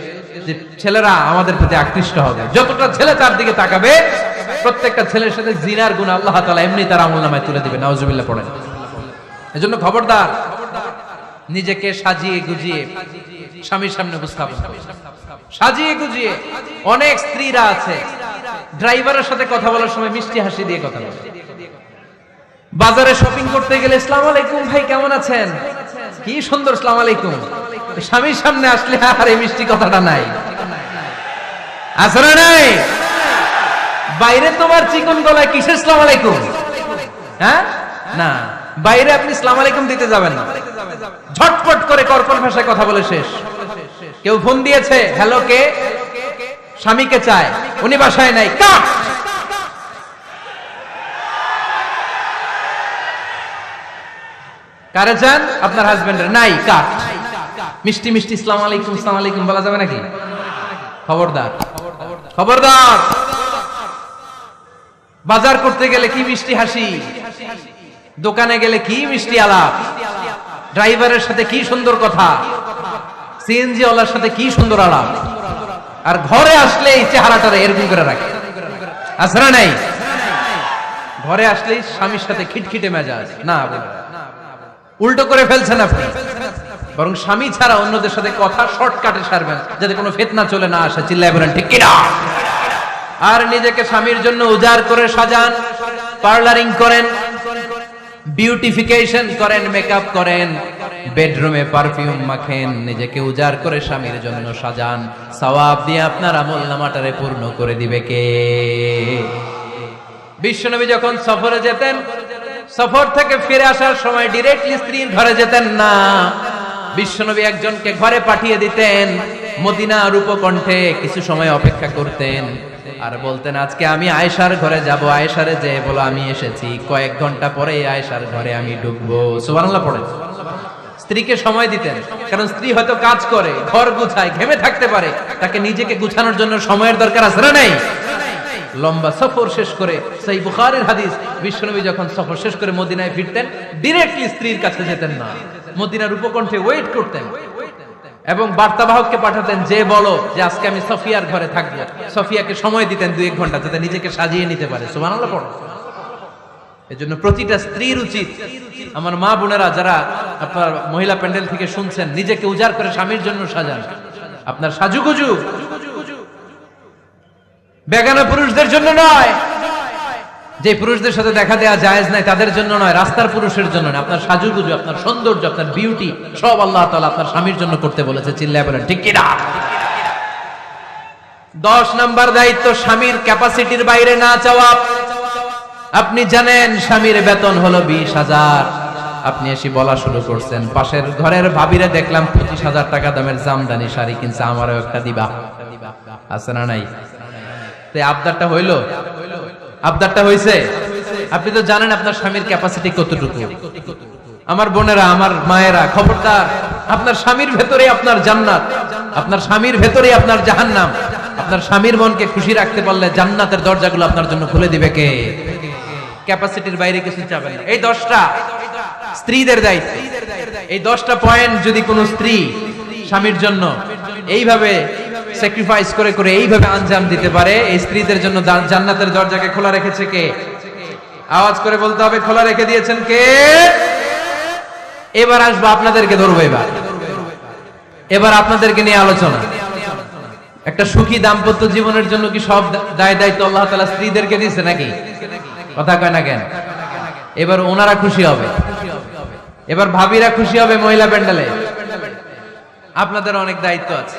যে ছেলেরা আমাদের প্রতি আকৃষ্ট হবে, যতটা ছেলে তার দিকে তাকাবে, প্রত্যেকটা ছেলের সাথে জিনার গুনাহ আল্লাহ তাআলা এমনি তার আমলনামায় তুলে দিবে। নাউজুবিল্লাহ পড়েন। এজন্য খবরদার, নিজেকে সাজিয়ে গুজিয়ে স্বামীর সামনে উপস্থাপন করুন। সাজিয়ে গুজিয়ে অনেক স্ত্রীরা আছে ড্রাইভারের সাথে কথা বলার সময় মিষ্টি হাসি দিয়ে কথা বলে। বাজারে শপিং করতে গেলে আসসালামু আলাইকুম ভাই কেমন আছেন, কি সুন্দর আসসালামু আলাইকুম। স্বামীর সামনে আসলে আর এই মিষ্টি কথাটা নাই। আসলে নাই। বাইরে তোমার চিকন গলায় কিসের আসসালামু আলাইকুম? হ্যাঁ না, বাইরে আপনি আসসালামু আলাইকুম দিতে যাবেন না, ঝটপট করে কর্কশ ভাষায় কথা বলে শেষ। কেউ ফোন দিয়েছে, হ্যালো কে? স্বামীকে চায়, উনি বাসায় নাই, কাট। কারে চান? আপনার হাজবেন্ডের, নাই, কাট। মিষ্টি মিষ্টি আসসালামু আলাইকুম আসসালামু আলাইকুম বলা যাবে নাকি? খবরদার, খবরদার। বাজার করতে গেলে কি মিষ্টি হাসি, দোকানে গেলে কি মিষ্টি আলাপ, ড্রাইভারের সাথে কি সুন্দর কথা, সিএনজি ওয়ালার সাথে কি সুন্দর আলাপ, আর ঘরে আসলে এই চেহারাটা এরকম করে রাখে। আসরা নাই? ঘরে আসলেই স্বামীর সাথে খিটখিটে মেজাজ। না, উল্টো করে ফেলছেন আপনি। বরং স্বামী ছাড়া অন্যদের সাথে কথা শর্টকাটে সারবেন, যাতে কোনো ফিতনা চলে না আসে। চিল্লায় বলেন ঠিক কিনা? আর নিজেকে স্বামীর জন্য উজাড় করে সাজান, পার্লারিং করেন, বিউটিফিকেশন করেন, মেকআপ করেন, বেডরুমে পারফিউম মাখেন, নিজেকে উজাড় করে স্বামীর জন্য সাজান। সওয়াব দিয়ে আপনার আমলনামাটারে পূর্ণ করে দিবে কে? বিশ্বনবী যখন সফরে যেতেন, সফর থেকে ফিরে আসার সময় ডিরেক্টলি স্ত্রীর ঘরে যেতেন না। বিশ্বনবী একজনকে ঘরে পাঠিয়ে দিতেন, মদিনার উপকণ্ঠে কিছু সময় অপেক্ষা করতেন। আর বলতেন আজকে আমি আয়েশার ঘরে যাব, আয়েশারে যে বলো আমি এসেছি, কয়েক ঘন্টা পরে আয়েশার ঘরে আমি ঢুকবো। সুবহানাল্লাহ পড়েন। স্ত্রীকে সময় দিতেন, কারণ স্ত্রী হয়তো কাজ করে, ঘর গুছায়, ঘেমে থাকতে পারে, তাকে নিজেকে গুছানোর জন্য সময়ের দরকার আছে না নাই? লম্বা সফর শেষ করে, সহিহ বুখারীর হাদিস, বিশ্বনবী যখন সফর শেষ করে মদিনায় ফিরতেন, ডিরেক্টলি স্ত্রীর কাছে যেতেন না, মদিনার উপকণ্ঠে ওয়েট করতেন এবং বার্তাবাহককে পাঠাতেন যে বলো যে আজকে আমি সফিয়ার ঘরে থাকবো। সফিয়াকে সময় দিতেন 2-1 ঘন্টা, যাতে নিজেকে সাজিয়ে নিতে পারে। সুবহানাল্লাহ পড়ো। এজন্য প্রতিটা স্ত্রীর উচিত, আমার মা বোনেরা যারা আপনার মহিলা প্যান্ডেল থেকে শুনছেন, নিজেকে উজাড় করে স্বামীর জন্য সাজান। আপনার সাজুগুজু বেগানা পুরুষদের জন্য নয়, যে পুরুষদের সাথে দেখা দেওয়া জায়েজ নাই তাদের জন্য নয়, রাস্তার পুরুষের জন্য নয়। আপনার সাজুগুজু, আপনার সৌন্দর্য, আপনার বিউটি সব আল্লাহ তাআলা আপনার স্বামীর জন্য করতে বলেছে। চিল্লায় বলেন ঠিক কি না? 10 নাম্বার দায়িত্ব, স্বামীর ক্যাপাসিটির বাইরে না চাওয়া। আপনি জানেন স্বামীর বেতন হলো 20,000, আপনি এসে বলা শুরু করছেন, পাশের ঘরের ভাবিরে দেখলাম 25,000 টাকা দামের জামদানি শাড়ি কিনছে, আমারও একটা দিবা। আছে না নাই? তো আবদারটা হইলো? আবদারটা হইছে? আপনি তো জানেন আপনার স্বামীর ক্যাপাসিটি কতটুকু। আমার বোনেরা, আমার মায়েরা, খবরদার, আপনার স্বামীর ভেতরে আপনার জান্নাত, আপনার স্বামীর ভেতরে আপনার জাহান্নাম। আপনার স্বামীর মনকে খুশি রাখতে পারলে জান্নাতের দরজাগুলো আপনার জন্য খুলে দিবে কে? ক্যাপাসিটির বাইরে কিছু চাবেন না। এই 10টা স্ত্রীদের দায়িত্ব। এই 10টা পয়েন্ট যদি কোনো স্ত্রী স্বামীর জন্য এইভাবে স্যাক্রিফাইস করে করে এইভাবে আঞ্জাম দিতে পারে, এই স্ত্রীদের জন্য জান্নাতের দরজাকে খোলা রেখেছে কে? আওয়াজ করে বলতে হবে, খোলা রেখে দিয়েছেন কে? এবার আসবো আপনাদেরকে ধরবো। এবার আপনাদেরকে নিয়ে আলোচনা। একটা সুখী দাম্পত্য জীবনের জন্য কি সব দায় দায়িত্ব আল্লাহ তাআলা স্ত্রীদেরকে দিয়েছে নাকি? কথা কয় না কেন? এবার ওনারা খুশি হবে, এবার ভাবিরা খুশি হবে মহিলা প্যান্ডেলে। আপনাদের অনেক দায়িত্ব আছে,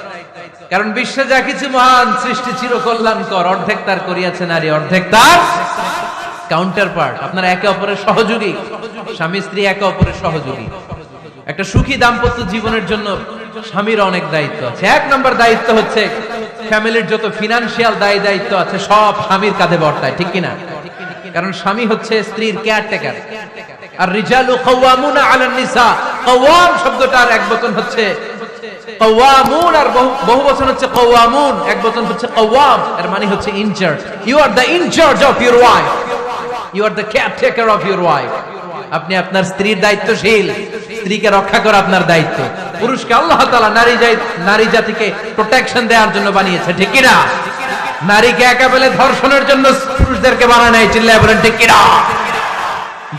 কারণ বিশ্বে যা কিছু মহান সৃষ্টি চির কল্যাণকর, অর্ধেক তার করিয়াছে নারী, অর্ধেক তার কাউন্টার পার্ট। আপনারা একে অপরের সহযোগী, স্বামী স্ত্রী একে অপরের সহযোগী। একটা সুখী দাম্পত্য জীবনের জন্য স্বামীর অনেক দায়িত্ব আছে। 1 নম্বর দায়িত্ব হচ্ছে ফ্যামিলির যত ফিনান্সিয়াল দায়িত্ব আছে সব স্বামীর কাঁধে বর্তায়, ঠিক কিনা? কারণ স্বামী হচ্ছে স্ত্রীর কেয়ারটেকার। আর রিজালু কাওয়ামুনা আলান নিসা, কাওয়াম শব্দটার এক বচন হচ্ছে কাওয়ামুন, আর বহু বচন হচ্ছে কাওয়ামুন, এক বচন হচ্ছে কাওয়াম, এর মানে হচ্ছে incharge. You are the incharge of your wife, you are the caretaker of your wife. আপনি আপনার স্ত্রীর দায়িত্বশীল, স্ত্রীকে রক্ষা করা আপনার দায়িত্ব। পুরুষকে আল্লাহ তাআলা নারী জাতিকে প্রোটেকশন দেওয়ার জন্য বানিয়েছে, ঠিক কিনা? নারীকে একা পেলে ধর্ষণের জন্য পুরুষদেরকে বানায় নাই। চিল্লায় বলেন ঠিক কিনা?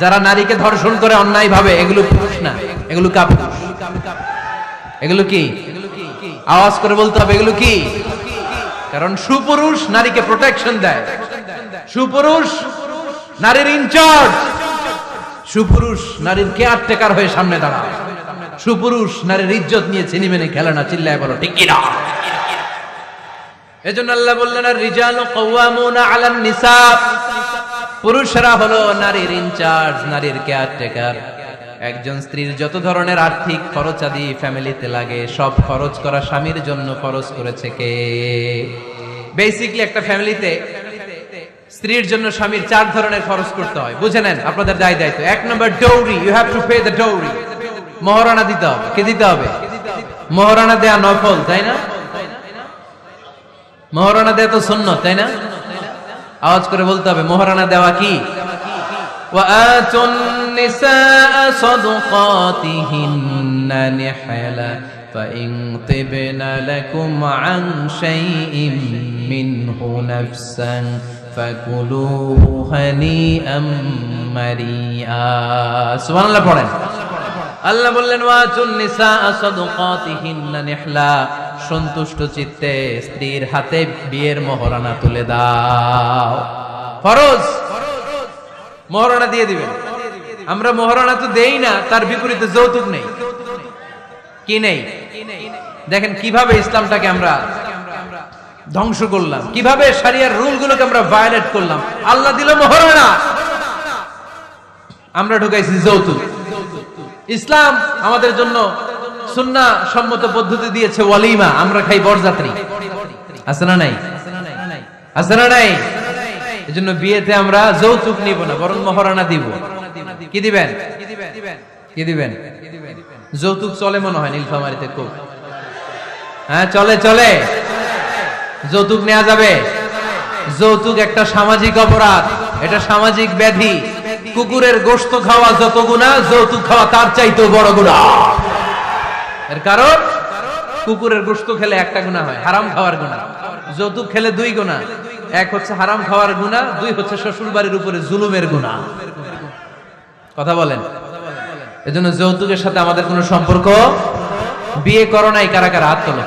যারা নারীকে ধর্ষণ করে অন্যায় ভাবে, এগুলো পুরুষ না, এগুলো কাপুরুষ। এগুলো কি? আওয়াজ করে বলতে হবে, এগুলো কি? কারণ সুপুরুষ নারীকে প্রোটেকশন দেয়, সুপুরুষ নারীর ইনচার্জ, সুপুরুষ নারীর কেয়ারটেকার হয়ে সামনে দাঁড়ায়, সুপুরুষ নারীর ইজ্জত নিয়ে চিনিমেনে খেলে না। চিল্লায় বলো ঠিক কিনা? এজন্য আল্লাহ বললেন, আর রিজালু কাওয়ামুনা আলান নিসা, পুরুষরা হলো নারীর ইনচার্জ, নারীর কেয়ারটেকার। একজন স্ত্রীর যত ধরনের আর্থিক খরচাদি ফ্যামিলিতে লাগে, সব খরচ করা স্বামীর জন্য খরচ করেছে কে? বেসিক্যালি একটা ফ্যামিলিতে স্ত্রীর জন্য স্বামীর 4 ধরনের খরচ করতে হয়। বুঝে নেন আপনাদের দায়িত্ব। 1 নম্বর dowry, you have to pay the dowry. মহারণা দিতে হবে। কি দিতে হবে? মহারণা দেয়া নফল, তাই না? মহারণা দেয়া তো সুন্নাত, তাই না? আওয়াজ করে বলতে হবে, মহারণা দেওয়া কি? وآتوا النساء صدقاتهن نحلا فإن طبن لكم عن شيء منه نفسا فكلوه هنيئا مريئا। সুবহান আল্লাহ পড়েন। আল্লাহ বললেন, ওয়াতুন নিসা সাদকাতিহিন্না নিহলা, সন্তুষ্ট চিত্তে স্ত্রীর হাতে বিয়ের মহারণা তুলে দাও। ফরজ মহারণা দিয়ে দিবেন। আমরা মহারণা তো দেই না, তার বিপরীতে যৌতুক নেই। কি নেই? দেখেন কিভাবে ইসলামটাকে আমরা ধ্বংস করলাম, কিভাবে শরিয়ার রুলগুলোকে আমরা ভায়োলেট করলাম। আল্লাহ দিল মহারণা, আমরা ঢুকাইছি যৌতুক। ইসলাম আমাদের জন্য সুন্নাহ সম্মত পদ্ধতি দিয়েছে ওয়ালিমা, আমরা খাই বরযাত্রী। আছে না নাই? আছে না নাই? এজন্য বিয়েতে আমরা যৌতুক নিব না, বরং মহারণা দিব। কি দিবেন? কি দিবেন? যৌতুক চলে মনে হয় নীলফামারীতে খুব। হ্যাঁ চলে চলে। যৌতুক নেওয়া যাবে? যৌতুক একটা সামাজিক অপরাধ, এটা সামাজিক ব্যাধি। কুকুরের গোশত খাওয়া যত গুনাহ, যৌতুক খাওয়া তার চাইতেও বড় গুনাহ। এর কারণ কুকুরের গোশত খেলে একটা গুনাহ হয়, হারাম খাওয়ার গুনাহ। যৌতুক খেলে দুই গুনাহ, এক হচ্ছে হারাম খাওয়ার গুনাহ, দুই হচ্ছে শ্বশুর বাড়ির উপরে জুলুমের গুনাহ। কথা বলেন। এজন্য যৌতুকের সাথে আমাদের কোনো সম্পর্ক। বিয়ে করো নাই কারা কারা হাত তোলো।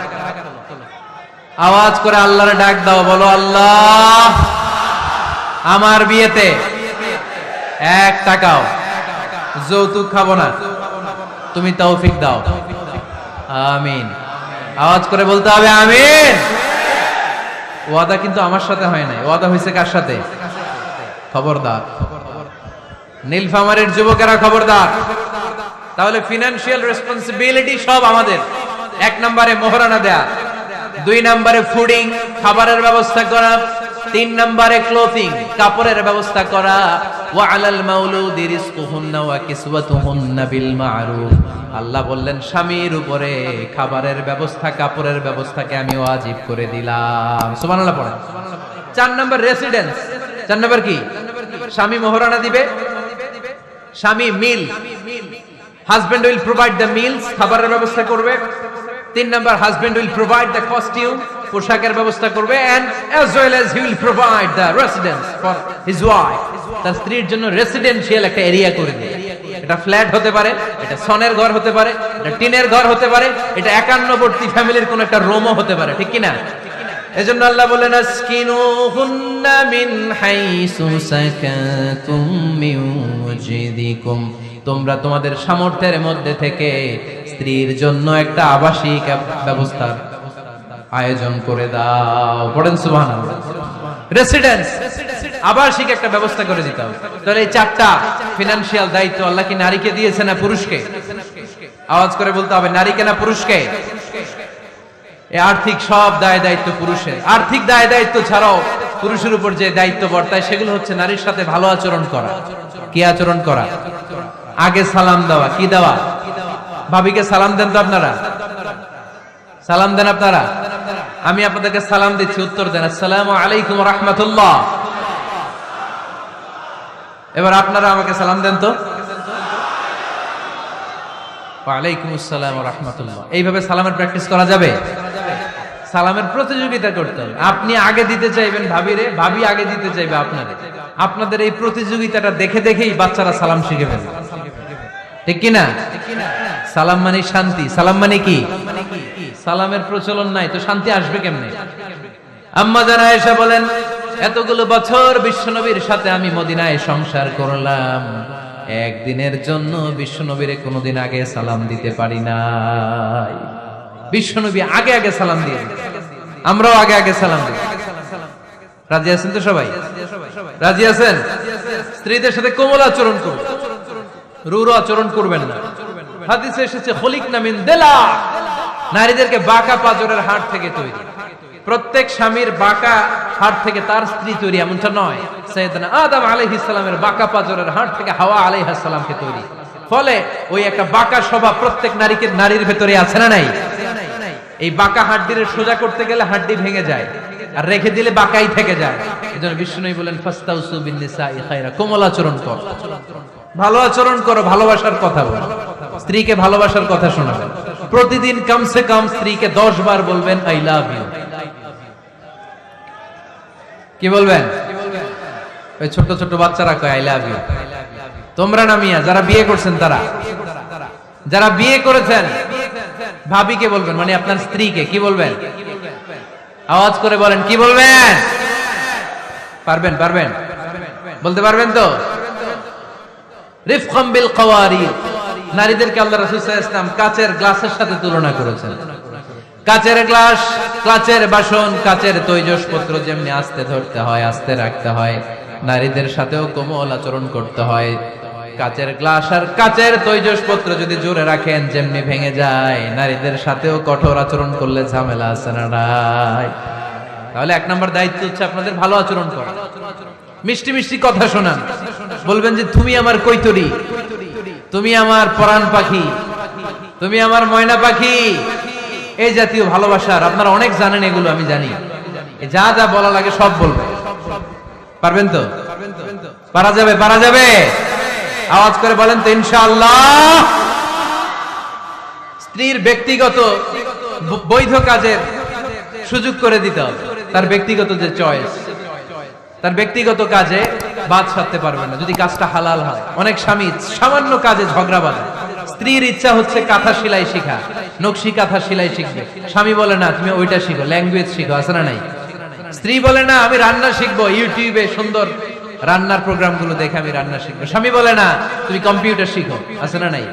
আওয়াজ করে আল্লাহর ডাক দাও, বলো আল্লাহ আমার বিয়েতে 1 টাকাও যৌতুক খাবো না, তুমি তৌফিক দাও। আমিন। আওয়াজ করে বলতে হবে আমিন। ওয়াদা কিন্তু আমার সাথে হয় নাই, ওয়াদা হয়েছে কার সাথে? খবরদার নীলফামারীর যুবকেরা, খবরদার। তাহলে ফিনান্সিয়াল রেসপন্সিবিলিটি সব আমাদের। 1 নম্বরে মোহরানা দেয়া, 2 নম্বরে ফুডিং খাবারের ব্যবস্থা করা, 3 নম্বরে ক্লোথিং কাপড়ের ব্যবস্থা করা। ওয়া আলাল মাউলুদি রিজকুহুন্না ওয়া কিসওয়াতুহুন্না বিল মা'রুফ। আল্লাহ বললেন স্বামীর উপরে খাবারের ব্যবস্থা, কাপড়ের ব্যবস্থাকে আমি ওয়াজিব করে দিলাম। সুবহানাল্লাহ পড়েন। 4 নম্বর রেসিডেন্স। 4 নম্বর কি? স্বামী মোহরানা দিবে, স্বামী meal, husband will provide the meals, খাবারের ব্যবস্থা করবে। 3 নম্বর husband will provide the costume, পোশাকের ব্যবস্থা করবে, and as well as he will provide the residence for his wife. তার স্ত্রীর জন্য রেসিডেন্সিয়াল একটা এরিয়া করে দেয়। এটা ফ্ল্যাট হতে পারে, এটা সনের ঘর হতে পারে, এটা টিনের ঘর হতে পারে, এটা একান্নবর্তী ফ্যামিলির কোন একটা রুমও হতে পারে, ঠিক কি না? এজন্য আল্লাহ বলেন আসকিনুহুন্না মিন হাইসু সাকাতুম মিন ওয়াজদিকুম। তোমরা তোমাদের সামর্থ্যের মধ্যে থেকে স্ত্রীর জন্য একটা আবাসিক ব্যবস্থার আয়োজন করে দাও। পড়েন সুবহানাল্লাহ। রেসিডেন্স, আবাসিক একটা ব্যবস্থা করে দিতে হবে। তাহলে এই 4টা ফিনান্সিয়াল দায়িত্ব আল্লাহ কি নারীকে দিয়েছে না পুরুষকে? আওয়াজ করে বলতে হবে নারীকে না পুরুষকে? এই আর্থিক সব দায় দায়িত্ব পুরুষের। আর্থিক দায় দায়িত্ব ছাড়াও পুরুষের উপর যে দায়িত্ব বর্তায় সেগুলো হচ্ছে নারীর সাথে ভালো আচরণ করা। কি আচরণ করা? আগে সালাম দেওয়া। কি দেওয়া? ভাবিকে সালাম দেন তো আপনারা? সালাম দেন আপনারা? আমি আপনাদেরকে সালাম দিচ্ছি, উত্তর দেন আসসালামু আলাইকুম ওয়া রাহমাতুল্লাহ। এবার আপনারা আমাকে সালাম দেন তো। ওয়া আলাইকুম আসসালাম ওয়া রাহমাতুল্লাহ। এইভাবে সালামের প্র্যাকটিস করা যাবে? সালামের প্রতিযোগিতা করতে হবে। আপনি আগে দিতে চাইবেন ভাবিরে, ভাবি আগে দিতে চাইবে আপনারে। আপনাদের এই প্রতিযোগিতাটা দেখে দেখেই বাচ্চারা সালাম শিখে ফেলবে, ঠিক কি না? সালাম মানে শান্তি। সালাম মানে কি? সালামের প্রচলন নাই তো শান্তি আসবে কেমনে? আম্মা জান আয়েশা বলেন এতগুলো বছর বিশ্বনবীর সাথে আমি মদিনায় সংসার করলাম, একদিনের জন্য বিশ্বনবীরে কোনোদিন আগে সালাম দিতে পারি নাই। বিশ্বনবী আগে আগে সালাম দিয়ে দিতেন, আমরাও আগে আগে সালাম দিই। রাজি আছেন তো সবাই? রাজি আছেন? স্ত্রীদের সাথে কোমল আচরণ করবেন, রূঢ় আচরণ করবেন না। হাদিসে এসেছে খলিকনা মিন দিলা, নারীদেরকে বাঁকা পাঁজরের হাড় থেকে তৈরি। প্রত্যেক স্বামীর বাঁকা হাড় থেকে তার স্ত্রী তৈরি এমনটা নয়। সাইয়েদনা আদম আলাইহিস সালামের বাঁকা পাঁজরের হাড় থেকে হাওয়া আলাইহিস সালামকে তৈরি। ফলে ওই একটা বাঁকা স্বভাব প্রত্যেক নারীর ভেতরে আছে না নাই? এই বাঁকা হাড্ডির সোজা করতে গেলে হাড্ডি ভেঙে যায়, আর রেখে দিলে বাঁকাই থেকে যায়। এজন্য বিষ্ণুই বলেন ফাস্তাউসু বিন নিসাই খায়রা, কোমল আচরণ করো, ভালো আচরণ করো, ভালোবাসার কথা বলো, স্ত্রীকে ভালোবাসার কথা শোনাবেন। প্রতিদিন কমসে কম স্ত্রীকে 10 বার বলবেন আই লাভ ইউ। কি বলবেন? ওই ছোট ছোট বাচ্চারা কয় আই লাভ ইউ। তোমরা না মিয়া, যারা বিয়ে করছেন তারা, যারা বিয়ে করেছেন ভাবিকে বলবেন, মানে আপনার স্ত্রীকে কি বলবেন? আওয়াজ করে বলেন, কি বলবেন? পারবেন? পারবেন? বলতে পারবেন তো? রিফকাম বিল কাওয়ারির, নারীদেরকে আল্লাহ রাসূল সাল্লাল্লাহু আলাইহি ওয়াসাল্লাম কাচের গ্লাসের সাথে তুলনা করেছেন। কাচের গ্লাস, কাচের বাসন, কাচের তৈজসপত্র যেমনি আস্তে ধরতে হয়, আস্তে রাখতে হয়, নারীদের সাথেও কোমল আচরণ করতে হয়। কাচের গ্লাস আর কাচের তৈজসপত্র যদি জোরে রাখেন যেমনি ভেঙে যায়, নারীদের সাথেও কঠোর আচরণ করলে ঝামেলা আছে না নাই? তাহলে 1 নম্বর দায়িত্ব হচ্ছে আপনাদের ভালো আচরণ করা, মিষ্টি মিষ্টি কথা শোনান, বলবেন যে তুমি আমার কৈতরি, তুমি আমার পরাণ পাখি, তুমি আমার ময়না পাখি, এই জাতীয় ভালোবাসার আপনারা অনেক জানেন, এগুলো আমি জানি। যা যা বলা লাগে সব বলবেন, পারবেন তো? পারা যাবে? পারা যাবে? আওয়াজ করে বলেন তো ইনশাআল্লাহ। স্ত্রীর ব্যক্তিগত বৈধ কাজের সুযোগ করে দিতে হবে, তার ব্যক্তিগত যে চয়েস, তার ব্যক্তিগত কাজে বাদ সাধতে পারবে না যদি কাজটা হালাল হয়। অনেক স্বামী সামান্য কাজে ঝগড়া বাঁধে, স্ত্রীর ইচ্ছা হচ্ছে কাঁথা সেলাই শিখা, নকশি কাঁথা সেলাই শিখবে, স্বামী বলে না তুমি ওইটা শিখো, ল্যাঙ্গুয়েজ শিখো, আছে না নাই? স্ত্রী বলে না আমি রান্না শিখবো, ইউটিউবে সুন্দর রান্নার প্রোগ্রামগুলো দেখে আমি রান্না শিখবো, স্বামী বলে না তুমি কম্পিউটার শিখো, আছে না নাই?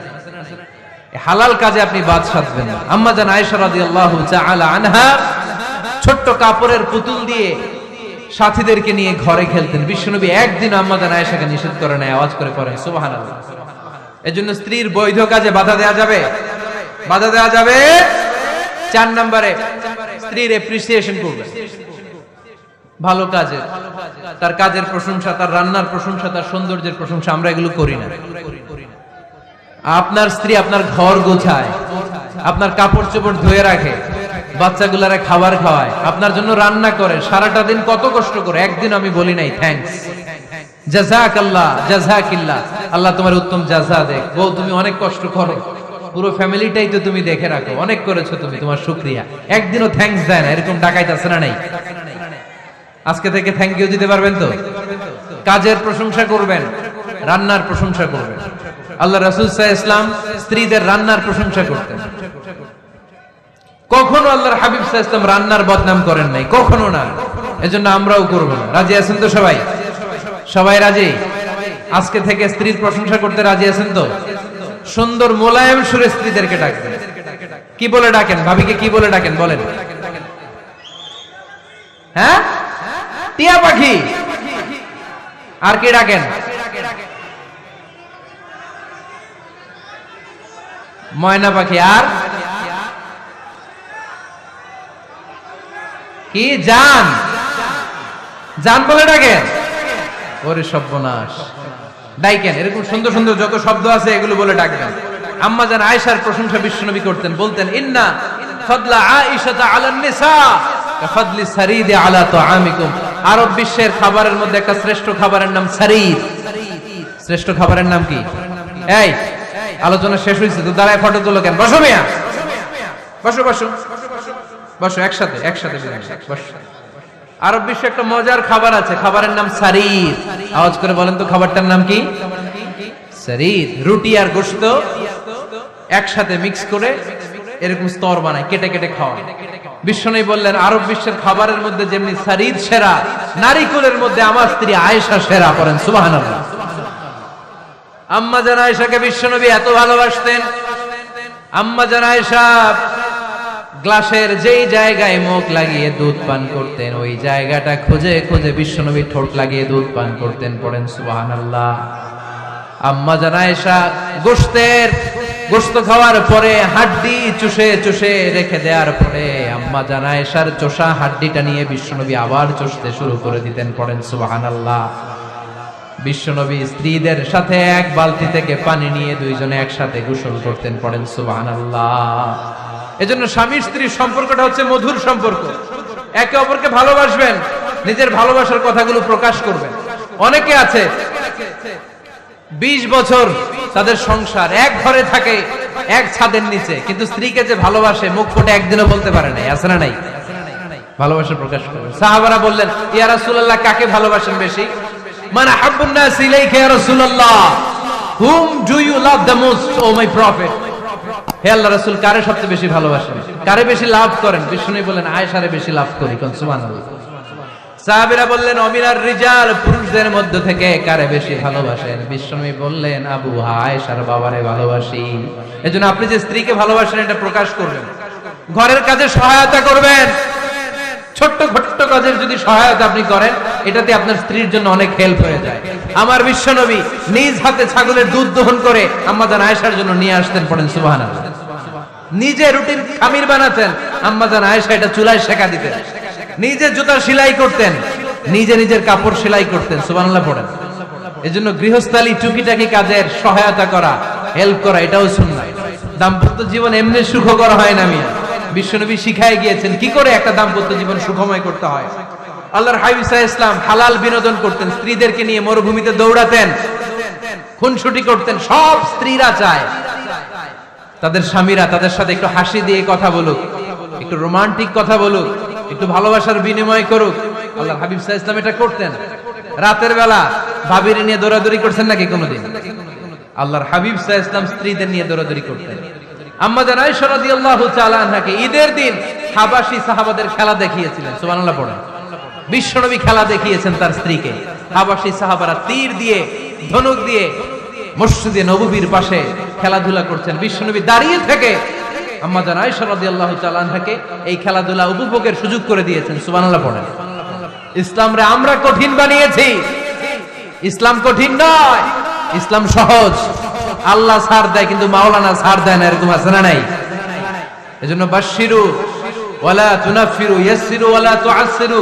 হালাল কাজে আপনি বাদ সাধবেন না। আম্মা জান আয়েশা রাদিয়াল্লাহু তাআলা আনহা ছোট্ট কাপড়ের পুতুল দিয়ে সাথীদেরকে নিয়ে ঘরে খেলতেন। বিশ্বনবী একদিন আম্মা জান আয়েশাকে নিষেধ করে নাই। আওয়াজ করে পড়েন সুবহানাল্লাহ। এজন্য স্ত্রীর বৈধ কাজে বাধা দেয়া যাবে? বাধা দেয়া যাবে। 4 নম্বরে স্ত্রীর এপ্রিসিয়েশন করবে, ভালো কাজে তার কাজের প্রশংসা, তার রান্নার প্রশংসা, তার সৌন্দর্যের প্রশংসা আমরা এগুলো করি না। আপনার স্ত্রী আপনার ঘর গোছায়, আপনার কাপড় চোপড় ধুয়ে রাখে, বাচ্চাগুলারে খাবার খাওয়ায়, আপনার জন্য রান্না করে, সারাটা দিন কত কষ্ট করে। একদিন আমি বলি নাই থ্যাঙ্কস, জাযাকাল্লাহ, জাযাকিল্লাহ, আল্লাহ তোমার উত্তম জাযা দেখ, বউ তুমি অনেক কষ্ট করো, পুরো ফ্যামিলিটাই তো তুমি দেখে রাখো, অনেক করেছো তুমি, তোমার শুকরিয়া। একদিনও থ্যাঙ্কস দেয় না, এরকম ডাকাইত আছে না নাই? আজকে থেকে থ্যাংক ইউ দিতে পারবেন তো? কাজের প্রশংসা করবেন, রান্নার প্রশংসা করবেন। আল্লাহ রাসূল সাল্লাল্লাহু আলাইহি ওয়াসাল্লাম স্ত্রীদের রান্নার প্রশংসা করতেন। কখনো আল্লাহর হাবিব সাল্লাল্লাহু আলাইহি ওয়াসাল্লাম রান্নার বদনাম করেন নাই, কখনো না। এজন্য আমরাও করব না। রাজি আছেন তো সবাই? সবাই রাজি? আজকে থেকে স্ত্রীর প্রশংসা করতে রাজি আছেন তো? সুন্দর মোলায়েম সুরে স্ত্রীদেরকে ডাকবেন। কি বলে ডাকেন? ভাবিকে কি বলে ডাকেন বলেন? হ্যাঁ, টিয়া পাখি। আর কি ডাকেন? ময়না পাখি। আর কি? জান। জান বলে ডাকেন? ওরে সর্বনাশ, ডাইকেন। এরকম সুন্দর সুন্দর যত শব্দ আছে এগুলো বলে ডাকবেন। আম্মা জান আয়েশার প্রশংসা বিশ্বনবী করতেন, বলতেন ইন্না ফাদলা আয়েশাতা আলান নিসা কাফাদলি সারিদি আলা তুআমিকুম। আরব বিশ্বের খাবারের মধ্যে একটা শ্রেষ্ঠ খাবারের নাম সারিদ। শ্রেষ্ঠ খাবারের নাম কি? এই আলোচনা শেষ হয়েছে তো দাঁড়ায় ফটো তুলো কেন? বসো মিয়া, বসো বসো বসো, একসাথে একসাথে বসো। আরব বিশ্বে একটা মজার খাবার আছে, খাবারের নাম সারিদ। আওয়াজ করে বলেন তো খাবারটার নাম কি? সারিদ। রুটি আর গোশত একসাথে মিক্স করে এরকম স্তর বানায়, কেটে কেটে খাওয়া। বিশ্বনবী বললেন আরব বিশ্বের খাবারের মধ্যে যেমনি সারিদ সেরা, নারীকুলের মধ্যে আমার স্ত্রী আয়েশা সেরা। করেন সুবহানাল্লাহ। আম্মা জান আয়েশাকে বিশ্বনবী এত ভালোবাসতেন, আম্মা জান আয়েশা গ্লাসের যেই জায়গায় মুখ লাগিয়ে দুধ পান করতেন, ওই জায়গাটা খুঁজে খুঁজে বিশ্বনবী ঠোঁট লাগিয়ে দুধ পান করতেন। পড়েন সুবহানাল্লাহ। আম্মা জান আয়েশা গোশত খাওয়ার পরে হাড্ডি চুষে চুষে রেখে দেওয়ার পরে আম্মা জান আয়েশার চোষা হাড্ডিটা নিয়ে বিশ্বনবী আবার চষতে শুরু করে দিতেন। পড়েন সুবহানাল্লাহ। বিশ্বনবী স্ত্রীদের সাথে এক বালতি থেকে পানি নিয়ে দুইজনে একসাথে গোসল করতেন। পড়েন সুবহানাল্লাহ। এজন্য স্বামী স্ত্রীর সম্পর্কটা হচ্ছে মধুর সম্পর্ক। একে অপরকে ভালোবাসবেন, নিজের ভালোবাসার কথাগুলো প্রকাশ করবেন। অনেকে আছে 20 বছর তাদের সংসার, এক ঘরে থাকে, এক ছাদের নিচে, কিন্তু স্ত্রীকে যে ভালোবাসে মুখ ফুটে একদিনও বলতে পারে নাই। আছে না নাই? ভালোবাসা প্রকাশ করবে। সাহাবারা বললেন ইয়া রাসূলুল্লাহ, কাকে ভালোবাসেন বেশি? মান আহাব্বুন নাস ইলাইকা ইয়া রাসূলুল্লাহ, whom do you love the most, O my prophet? হে আল্লাহ রাসূল, কারে সবচেয়ে বেশি ভালোবাসেন, কারে বেশি লাভ করেন? বিষ্ণু বললেন আয়েশারে বেশি লাভ করি। কোন সুবহানাল্লাহ। সাহাবীরা বললেন অমিনার রিজাল, পুরুষদের মধ্য থেকে কারে বেশি ভালোবাসেন? বিষ্ণু বললেন আবু আয়েশার বাবারে ভালোবাসি। এজন্য আপনি যে স্ত্রীকে ভালোবাসেন এটা প্রকাশ করবেন, ঘরের কাজে সহায়তা করবেন। ছোট্ট ছোট্ট কাজের যদি সহায়তা আপনি করেন, এটাতে আপনার স্ত্রীর জন্য অনেক হেল্প হয়ে যায়। আমার বিশ্বনবী নিজ হাতে ছাগলের দুধ দহন করে আম্মা জান আয়েশার জন্য নিয়ে আসতেন। পড়েন সুবহানাল্লাহ। নিজে রুটির খামির বানাতেন, আম্মা জান আয়েশা এটা চুলায় সেকা দিতেন। নিজে জুতা সেলাই করতেন, নিজে নিজের কাপড় সেলাই করতেন। সুবহানাল্লাহ পড়েন। এজন্য গৃহস্থালী টুকিটাকি কাজের সহায়তা করা, হেল্প করা, এটাও সুন্নাহ। দাম্পত্য জীবন এমনি সুখকর হয় না মিয়া। বিশ্বনবী শিখায় গিয়েছেন কি করে একটা দাম্পত্য জীবন সুখময় করতে হয়। আল্লাহর হাবিব সাল্লাল্লাহু আলাইহি ওয়াসাল্লাম হালাল বিনোদন করতেন, স্ত্রীদেরকে নিয়ে মরুভূমিতে দৌড়াতেন, খুনসুটি করতেন। সব স্ত্রীরা চায় তাদের স্বামীরা তাদের সাথে একটু হাসি দিয়ে কথা বলুক, একটু রোমান্টিক কথা বলুক, একটু ভালোবাসার বিনিময় করুক। আল্লাহর হাবিব সাল্লাল্লাহু আলাইহি ওয়াসাল্লাম এটা করতেন। রাতের বেলা ভাবির নিয়ে দৌড়াদৌড়ি করছেন নাকি কোনোদিন? আল্লাহর হাবিব সাল্লাল্লাহু আলাইহি ওয়াসাল্লাম স্ত্রীদের নিয়ে দৌড়াদৌড়ি করতেন। আম্মা জান আয়েশা রাদিয়াল্লাহু তাআলা আনহাকে ঈদের দিন হাবাশী সাহাবাদের খেলা দেখিয়েছিলেন। সুবহানাল্লাহ পড়েন। বিশ্বনবী খেলা দেখিয়েছেন তার স্ত্রীকে। হাবাশী সাহাবারা তীর দিয়ে, ধনুক দিয়ে মসজিদে নববীর পাশে খেলাধুলা করছেন। বিশ্বনবী দাঁড়িয়ে থেকে আম্মা জান আয়েশা রাদিয়াল্লাহু তাআলা আনহাকে এই খেলাধুলা উপভোগের সুযোগ করে দিয়েছেন। সুবহানাল্লাহ পড়েন। ইসলামরে আমরা কঠিন বানিয়েছি। ইসলাম কঠিন নয়, ইসলাম সহজ। আল্লাহ ছাড় দেয় কিন্তু মাওলানা ছাড় দেয় না, এরকম আছে না নাই? এজন্য বাশশিরু ওয়ালা তুনাফিরু ইয়াসসিরু ওয়ালা তুআসসিরু।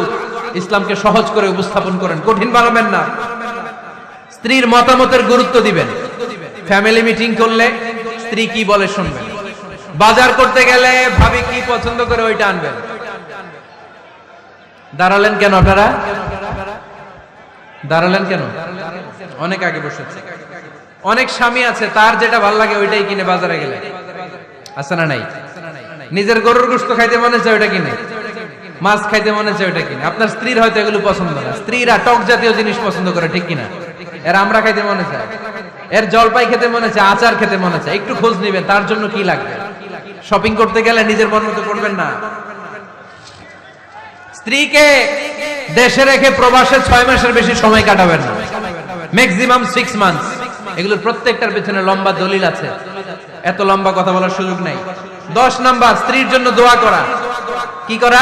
ইসলামকে সহজ করে উপস্থাপন করেন, কঠিন বানাবেন না। স্ত্রীর মতামতের গুরুত্ব দিবেন। ফ্যামিলি মিটিং করলে স্ত্রী কি বলে শুনবেন। বাজার করতে গেলে ভাবি কি পছন্দ করে ওইটা আনবেন। দাঁড়ালেন কেন আপনারা? দাঁড়ালেন কেন? অনেক আগে বসেছে। অনেক স্বামী আছে তার যেটা ভালো লাগে ওইটাই কিনে বাজারে গেলে, আছে না নাই? নিজের গরুর গোশত খাইতে মনে চায় ওইটা কিনে, মাছ খাইতে মনে চায় ওইটা কিনে। আপনার স্ত্রীর হয়তো এগুলো পছন্দ না। স্ত্রীরা টক জাতীয় জিনিস পছন্দ করে, ঠিক কিনা? এর আমরা খাইতে মনে চায়, এর জলপাই খেতে মনে চায়, আচার খেতে মনে চায়। একটু খোঁজ নিবেন তার জন্য কি লাগবে। শপিং করতে গেলে নিজের মন মতো করবেন না। স্ত্রীকে দেশে রেখে প্রবাসে 6 মাসের বেশি সময় কাটাবেন না, ম্যাক্সিমাম 6 মান্থস। এগুলোর প্রত্যেকটার পেছনে লম্বা দলিল আছে, এত লম্বা কথা বলার সুযোগ নাই। 10 নাম্বার, স্ত্রীর জন্য দোয়া করা। কি করা?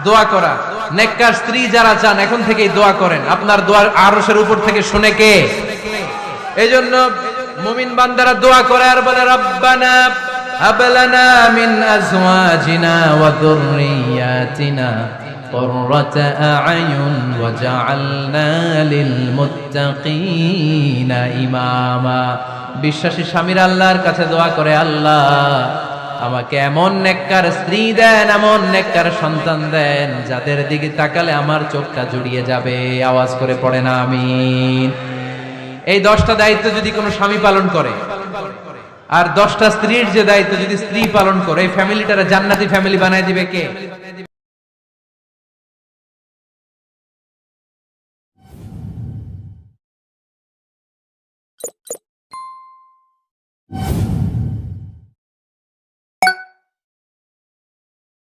দোয়া করা। নেককার স্ত্রী যারা চান এখন থেকেই দোয়া করেন। আপনার দোয়ার আরশের উপর থেকে শুনে কে? এইজন্য মুমিন বান্দারা দোয়া করে আর বলে রব্বানা হাব লানা মিন আজওয়াজিনা ওয়া যুররিয়াতিনা কুররাতা আ'য়ুন ওয়াজআলনা লিল মুত্তাকিনা ইমামা। বিশ্বাসী স্বামীরা আল্লাহর কাছে দোয়া করে, আল্লাহ আমাকে এমন নেককার স্ত্রী দেন, এমন নেককার সন্তান দেন যাদের দিকে তাকালে আমার চোখটা জুড়িয়ে যাবে। আওয়াজ করে পড়ে না আমিন। এই 10টা দায়িত্ব যদি কোনো স্বামী পালন করে, আর 10টা স্ত্রীর যে দায়িত্ব যদি স্ত্রী পালন করে, এই ফ্যামিলিটারে জান্নাতি ফ্যামিলি বানায় দিবে কে?